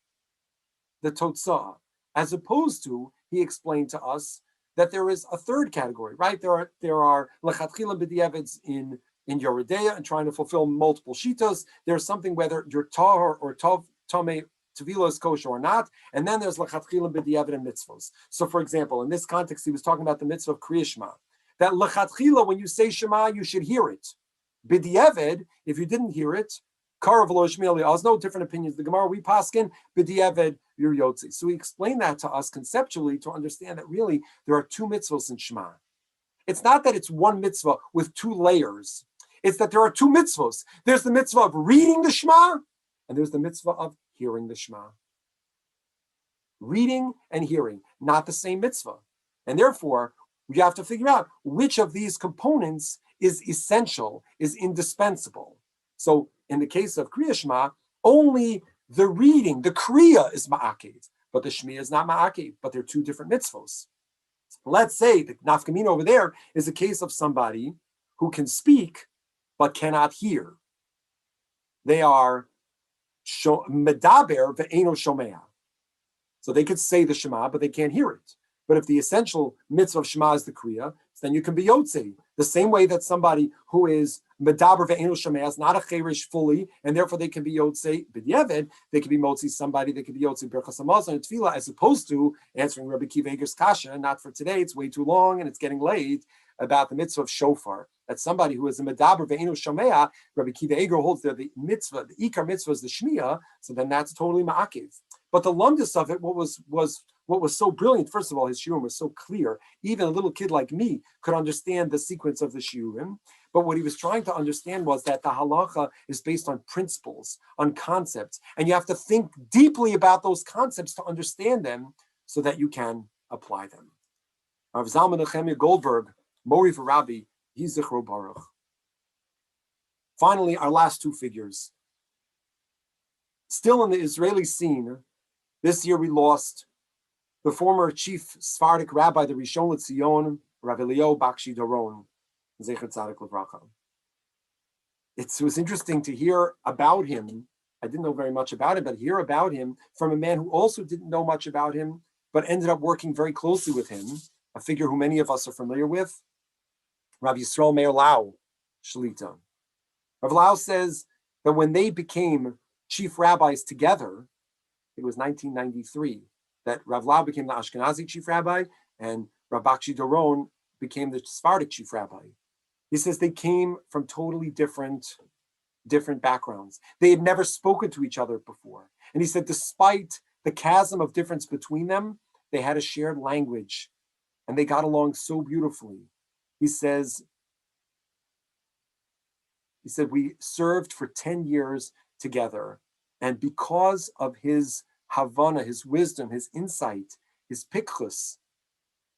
The totzah, as opposed to, he explained to us that there is a third category, right? There are lechatchila b'diavads in Yoreh De'ah and trying to fulfill multiple shitas. There's something whether you're tahor or tomei tevilah is kosher or not, and then there's lechatchila b'diavad and mitzvos. So, for example, in this context, he was talking about the mitzvah of Kriya Shema. That lechatchila, when you say Shema, you should hear it. B'diavad, if you didn't hear it, Karav lo Shmiel Li'az, no different opinions. The Gemara, we paskin, b'di'eved your Yotzi. So he explained that to us conceptually to understand that really there are two mitzvahs in Shema. It's not that it's one mitzvah with two layers. It's that there are two mitzvahs. There's the mitzvah of reading the Shema, and there's the mitzvah of hearing the Shema. Reading and hearing, not the same mitzvah. And therefore, we have to figure out which of these components is essential, is indispensable. So in the case of Kriya Shema, only the reading, the Kriya is ma'akev, but the Shema is not ma'akev, but they're two different mitzvahs. Let's say the nafkamina over there is a case of somebody who can speak but cannot hear. They are medaber ve'eno shomea. So they could say the Shema, but they can't hear it. But if the essential mitzvah of Shema is the Kriya, then you can be Yotzei. The same way that somebody who is Medaber ve'enu Shomea is not a Cherish fully, and therefore they can be Yotzei B'diavad, they can be Motzi somebody, they can be Yotzei Berchas Hamazon and Tefillah, as opposed to answering Rabbi Kiva Eger's Kasha, not for today, it's way too long and it's getting late, about the mitzvah of Shofar. That somebody who is a Medaber ve'enu Shomea, Rabbi Kiva Eger holds that the mitzvah, the Ikar mitzvah is the Shmiya, so then that's totally Ma'akiv. But the lumdus of it, what was so brilliant, first of all, his shiurim was so clear. Even a little kid like me could understand the sequence of the shiurim. But what he was trying to understand was that the halacha is based on principles, on concepts. And you have to think deeply about those concepts to understand them so that you can apply them. Rav Zalman Nechemia Goldberg, Mori for Rabbi, Yizichro Baruch. Finally, our last two figures. Still in the Israeli scene, this year we lost the former chief Sephardic rabbi, the Rishon LeZion, Rav Eliyahu Bakshi Doron, Zecher Tzadik Levracha. It was interesting to hear about him. I didn't know very much about him, but hear about him from a man who also didn't know much about him, but ended up working very closely with him, a figure who many of us are familiar with, Rav Yisrael Meir Lau Shalita. Rav Lau says that when they became chief rabbis together, it was 1993, that Rav Lau became the Ashkenazi chief rabbi and Rav Bakshi Doron became the Sephardic chief rabbi. He says they came from totally different backgrounds. They had never spoken to each other before. And he said, despite the chasm of difference between them, they had a shared language and they got along so beautifully. He said, we served for 10 years together. And because of his Havana, his wisdom, his insight, his pikchus,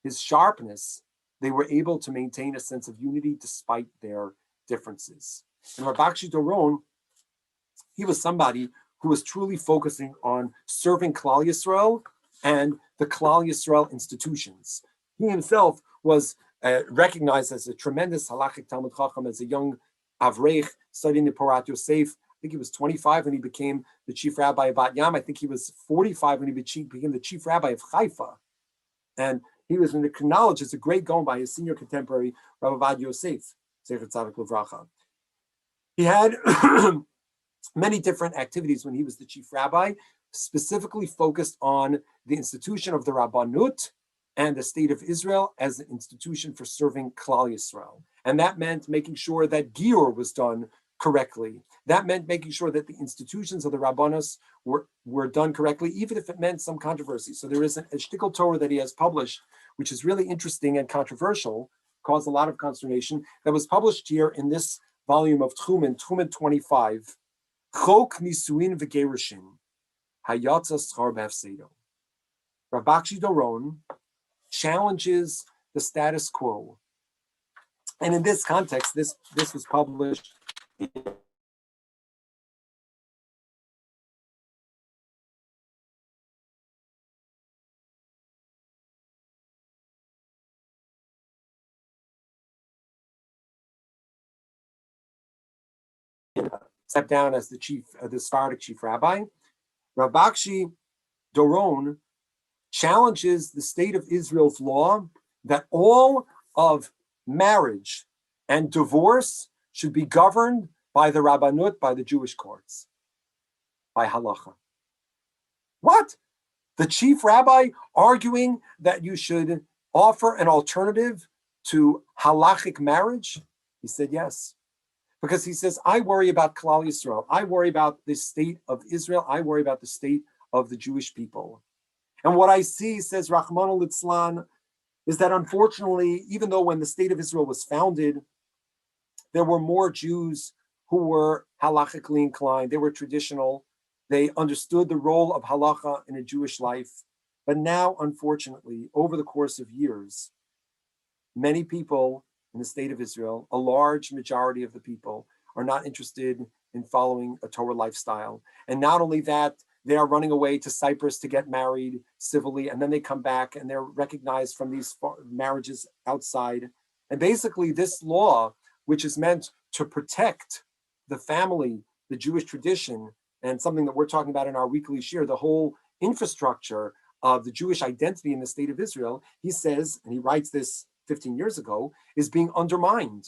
his sharpness, they were able to maintain a sense of unity despite their differences. And Rav Bakshi Doron, he was somebody who was truly focusing on serving Klal Yisrael and the Klal Yisrael institutions. He himself was recognized as a tremendous halachic Talmud Chacham, as a young Avreich studying the Porat Yosef. I think he was 25 when he became the chief rabbi of Bat Yam. I think he was 45 when he became the chief rabbi of Haifa. And he was acknowledged as a great Gaon by his senior contemporary, Rav Avad Yosef, Zecher Tzadik Levracha. He had many different activities when he was the chief rabbi, specifically focused on the institution of the Rabbanut and the state of Israel as an institution for serving Klal Yisrael. And that meant making sure that Giur was done correctly. That meant making sure that the institutions of the Rabbanos were done correctly, even if it meant some controversy. So there is a shtickle Torah that he has published, which is really interesting and controversial, caused a lot of consternation, that was published here in this volume of Tchumen 25, Chok Nisuin V'Gerushin, Hayatza Schar B'Hafsedo. Rav Bakshi Doron challenges the status quo. And in this context, this was published stepped down as the Sephardic chief rabbi. Rav Bakshi Doron challenges the state of Israel's law that all of marriage and divorce should be governed by the Rabbanut, by the Jewish courts, by halacha. What? The chief rabbi arguing that you should offer an alternative to halachic marriage? He said yes. Because he says, I worry about Klal Yisrael. I worry about the state of Israel. I worry about the state of the Jewish people. And what I see, says Rachmana litzlan, is that unfortunately, even though when the state of Israel was founded, there were more Jews who were halachically inclined. They were traditional. They understood the role of halacha in a Jewish life. But now, unfortunately, over the course of years, many people in the state of Israel, a large majority of the people, are not interested in following a Torah lifestyle. And not only that, they are running away to Cyprus to get married civilly, and then they come back and they're recognized from these marriages outside. And basically, this law, which is meant to protect the family, the Jewish tradition, and something that we're talking about in our weekly shir, the whole infrastructure of the Jewish identity in the state of Israel, he says, and he writes this 15 years ago, is being undermined.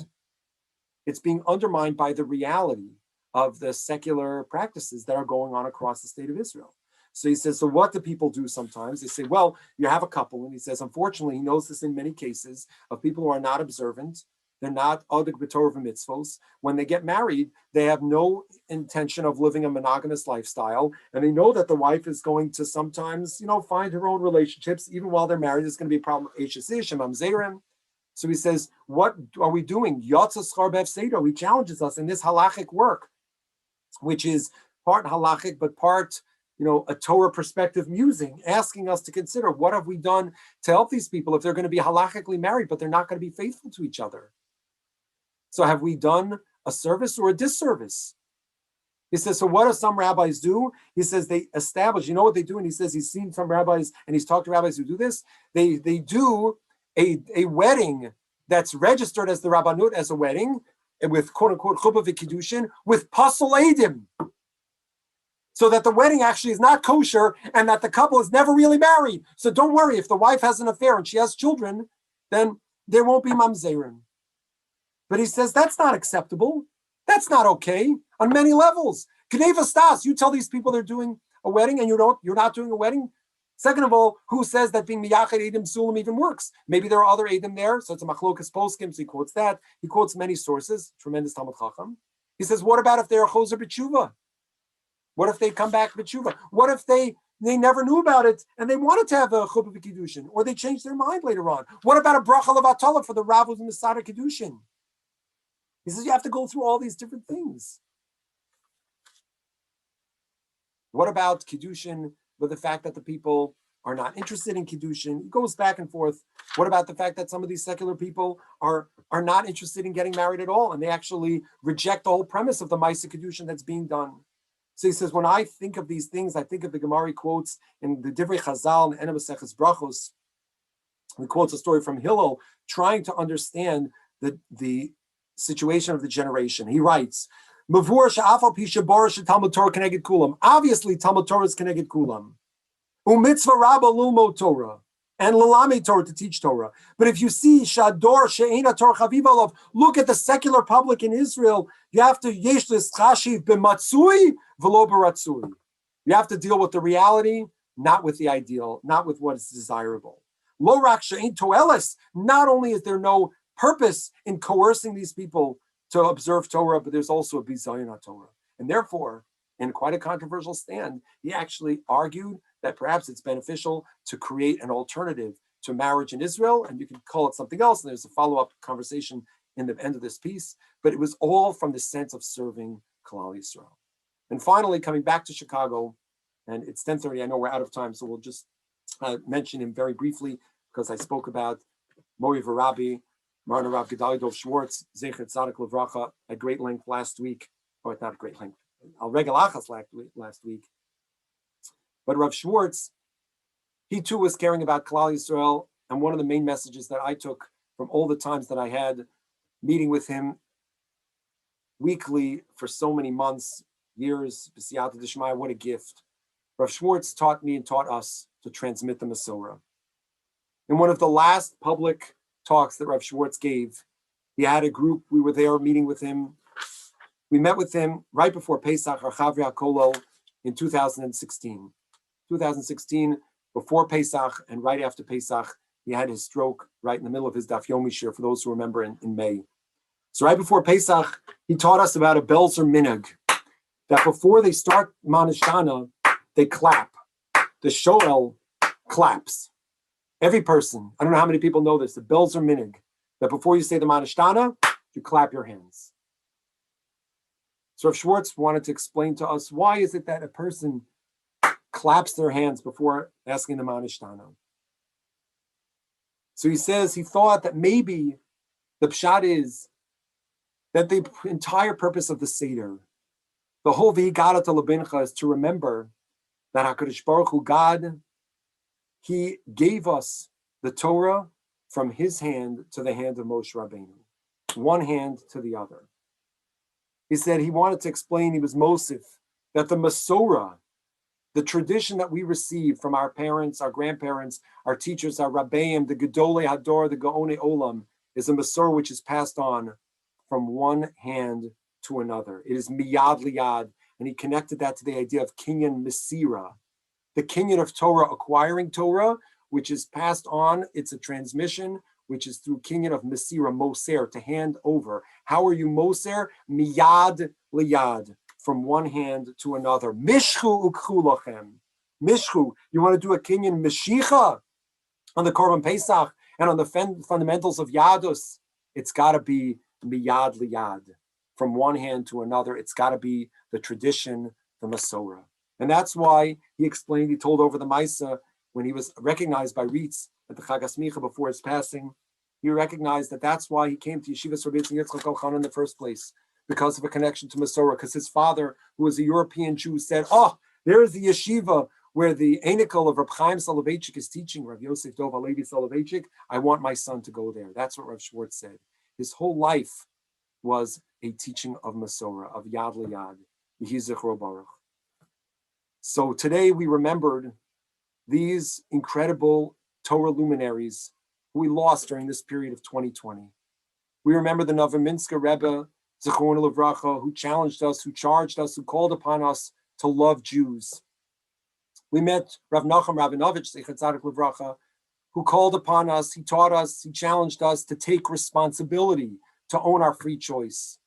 It's being undermined by the reality of the secular practices that are going on across the state of Israel. So he says, so what do people do sometimes? They say, well, you have a couple, and he says, unfortunately, he knows this in many cases of people who are not observant. They're not odig b'torah v'mitzvos. When they get married, they have no intention of living a monogamous lifestyle, and they know that the wife is going to sometimes, find her own relationships, even while they're married. There's going to be a problem of Eishasishim, Mamzerim. So he says, what are we doing? Yotza schar b'hefsedo. He challenges us in this halachic work, which is part halachic, but part, a Torah perspective musing, asking us to consider what have we done to help these people if they're going to be halachically married, but they're not going to be faithful to each other. So have we done a service or a disservice? He says, so what do some rabbis do? He says they establish, you know what they do? And he says he's seen some rabbis and he's talked to rabbis who do this. They do a wedding that's registered as the Rabbanut as a wedding, with quote unquote chuppah v'kiddushin, with pasol eidim, so that the wedding actually is not kosher and that the couple is never really married. So don't worry, if the wife has an affair and she has children, then there won't be mamzerim. But he says that's not acceptable. That's not okay on many levels. Kneva stas, you tell these people they're doing a wedding and you're not doing a wedding. Second of all, who says that being miyached edim sulam even works? Maybe there are other edim there, so it's a machlokas poskim, so he quotes that. He quotes many sources, tremendous Talmud Chacham. He says, what about if they're a choser b'tshuva? What if they come back b'tshuva? What if they never knew about it and they wanted to have a chuppah v'kiddushin, or they changed their mind later on? What about a bracha levatala for the Rav who's in the Sada Kiddushin? He says you have to go through all these different things. What about Kiddushin with the fact that the people are not interested in Kiddushin? It goes back and forth. What about the fact that some of these secular people are not interested in getting married at all, and they actually reject the whole premise of the Maisa Kiddushin that's being done? So he says, when I think of these things, I think of the Gemara quotes in the Divrei Chazal and Ena Maseches Brachos. He quotes a story from Hillel trying to understand the situation of the generation. He writes, obviously Talmud Torah is keneged kulam. U'mitzvah rabba lilmod Torah, and lalame Torah, to teach Torah. But if you see shador she'ena Torah chaviv alav, look at the secular public in Israel. You have to yesh l'schashiv b'matzui v'lo b'ratzui. You have to deal with the reality, not with the ideal, not with what is desirable. Lo rak she'en toeles. Not only is there no purpose in coercing these people to observe Torah, but there's also a bizayon Torah. And therefore, in quite a controversial stand, he actually argued that perhaps it's beneficial to create an alternative to marriage in Israel, and you can call it something else, and there's a follow-up conversation in the end of this piece, but it was all from the sense of serving Klal Yisrael. And finally, coming back to Chicago, and it's 10:30, I know we're out of time, so we'll just mention him very briefly, because I spoke about Mori Varabi, Marna Rav Gedalia Dov Schwartz, Zecher Tzadik Levracha, at great length last week, or not great length, Al Regalachas last week. But Rav Schwartz, he too was caring about Klal Yisrael, and one of the main messages that I took from all the times that I had meeting with him weekly for so many months, years, B'siyata D'Shmaya, what a gift. Rav Schwartz taught me and taught us to transmit the Masorah. In one of the last public talks that Rav Schwartz gave, he had a group, we were there meeting with him. We met with him right before Pesach, our Chavri HaKolel, in 2016. 2016, before Pesach and right after Pesach, he had his stroke right in the middle of his Daf Yomi shir, for those who remember, in May. So right before Pesach, he taught us about a Belzer Minhag, that before they start Manishtana, they clap. The Shoel claps. Every person, I don't know how many people know this, the Belzer Minhag, that before you say the Manishtana, you clap your hands. So Rav Schwartz wanted to explain to us, why is it that a person claps their hands before asking the Manishtana? So he says he thought that maybe the pshat is that the entire purpose of the Seder, the whole V'higadat Lebincha, is to remember that HaKadosh Baruch Hu, God, he gave us the Torah from his hand to the hand of Moshe Rabbeinu, one hand to the other. He said he wanted to explain, he was Mosif, that the Masorah, the tradition that we receive from our parents, our grandparents, our teachers, our Rabbeim, the Gedolei Hador, the Gaonei Olam, is a Masorah which is passed on from one hand to another. It is miyad liyad, and he connected that to the idea of kinyan mesira, the kinyan of Torah, acquiring Torah, which is passed on. It's a transmission, which is through kinyan of mesira, moser, to hand over. How are you moser? Miyad liyad, from one hand to another. Mishchu ukchu lachem. Mishchu, you want to do a kinyan meshicha on the Korban Pesach and on the fundamentals of Yadus? It's got to be miyad liyad, from one hand to another. It's got to be the tradition, the Masorah. And that's why he explained, he told over the Maisa, when he was recognized by Ritz at the Chag HaSmicha before his passing, he recognized that that's why he came to Yeshivas Rabbi Yitzchak Elchanan in the first place, because of a connection to Masorah, because his father, who was a European Jew, said, oh, there's the yeshiva where the Einikel of Rav Chaim Soloveitchik is teaching, Rav Yosef Dov Alevi Soloveitchik. I want my son to go there. That's what Rav Schwartz said. His whole life was a teaching of Masorah, of Yad Liyad, Yehi Zichro Baruch. So today we remembered these incredible Torah luminaries who we lost during this period of 2020. We remember the Novominsker Rebbe, Zichron Livracha, who challenged us, who charged us, who called upon us to love Jews. We met Rav Nachum Rabinovitch, Zechat Livracha, who called upon us, he taught us, he challenged us to take responsibility, to own our free choice.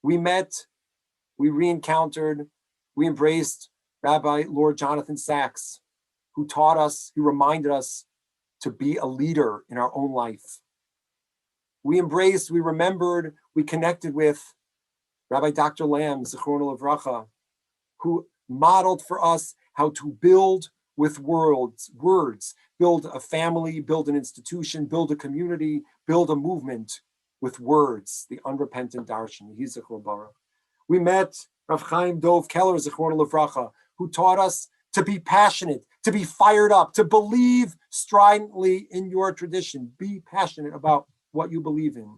We met, we re-encountered, we embraced Rabbi Lord Jonathan Sachs, who taught us, who reminded us to be a leader in our own life. We embraced, we remembered, we connected with Rabbi Dr. Lamm, Zichrono Livracha, who modeled for us how to build with words, build a family, build an institution, build a community, build a movement with words, the unrepentant darshan, Yehi Zichro Baruch. We met Rav Chaim Dov Keller, Zichrono Livracha, who taught us to be passionate, to be fired up, to believe stridently in your tradition. Be passionate about what you believe in.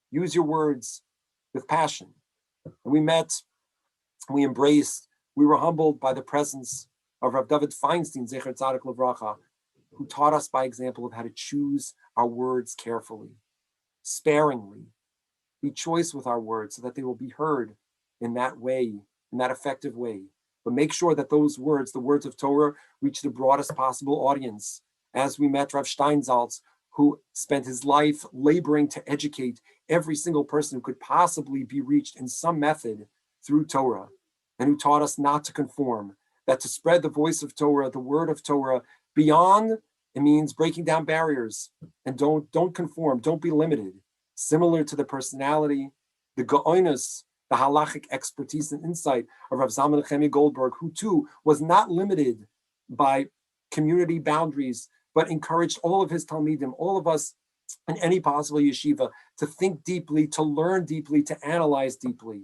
Use your words with passion. And we met, we embraced, we were humbled by the presence of Rav Dovid Feinstein, Zecher Tzadik Livracha, who taught us by example of how to choose our words carefully, sparingly, be choice with our words so that they will be heard in that way, in that effective way. But make sure that those words, the words of Torah, reach the broadest possible audience. As we met Rav Steinsaltz, who spent his life laboring to educate every single person who could possibly be reached in some method through Torah, and who taught us not to conform, that to spread the voice of Torah, the word of Torah, beyond, it means breaking down barriers, and don't conform, don't be limited. Similar to the personality, the gaoinus, the halachic expertise and insight of Rav Zalman Nechemia Goldberg, who too was not limited by community boundaries, but encouraged all of his talmidim, all of us in any possible yeshiva, to think deeply, to learn deeply, to analyze deeply.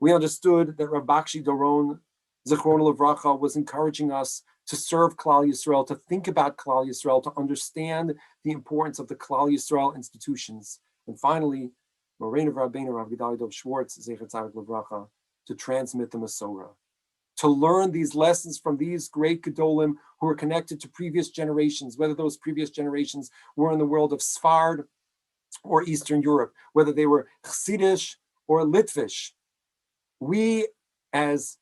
We understood that Rav Bakshi Doron, Zichron Livracha, was encouraging us to serve Klal Yisrael, to think about Klal Yisrael, to understand the importance of the Klal Yisrael institutions. And finally, Moraine of Rabbeinu, Rav Gedalia Dov Schwartz, Zechat Tzadik Livracha, to transmit the Masorah, to learn these lessons from these great Gedolim who are connected to previous generations, whether those previous generations were in the world of Sfard or Eastern Europe, whether they were Chassidish or Litvish. We, as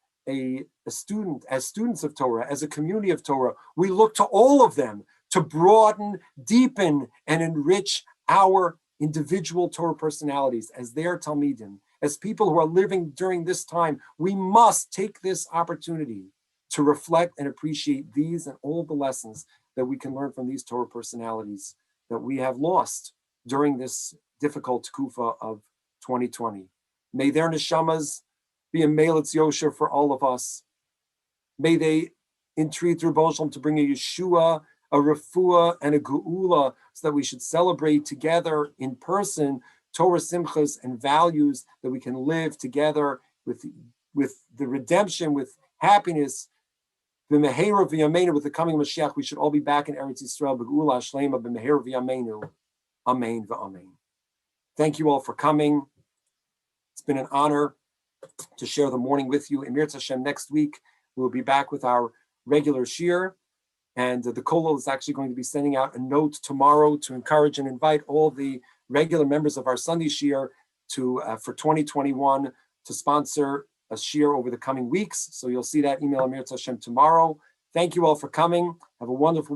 students of Torah, as a community of Torah, we look to all of them to broaden, deepen, and enrich our individual Torah personalities, as their Talmidim, as people who are living during this time, we must take this opportunity to reflect and appreciate these and all the lessons that we can learn from these Torah personalities that we have lost during this difficult kufa of 2020. May their neshamas be a Melitz Yosher for all of us. May they entreat Rebbe Shalom to bring a Yeshua, a refuah, and a geula, so that we should celebrate together in person Torah simchas and values that we can live together with the redemption, with happiness. The Meheira v'Yameinu, with the coming of Mashiach, we should all be back in Eretz Yisrael. B'geula Shlema b'Meheira v'Yameinu. Amen v'Amen. Thank you all for coming. It's been an honor to share the morning with you. Emir Hashem, next week we'll be back with our regular shir, and the Kollel is actually going to be sending out a note tomorrow to encourage and invite all the regular members of our Sunday shir to for 2021 to sponsor a shir over the coming weeks. So you'll see that email Emir Hashem tomorrow. Thank you all for coming. Have a wonderful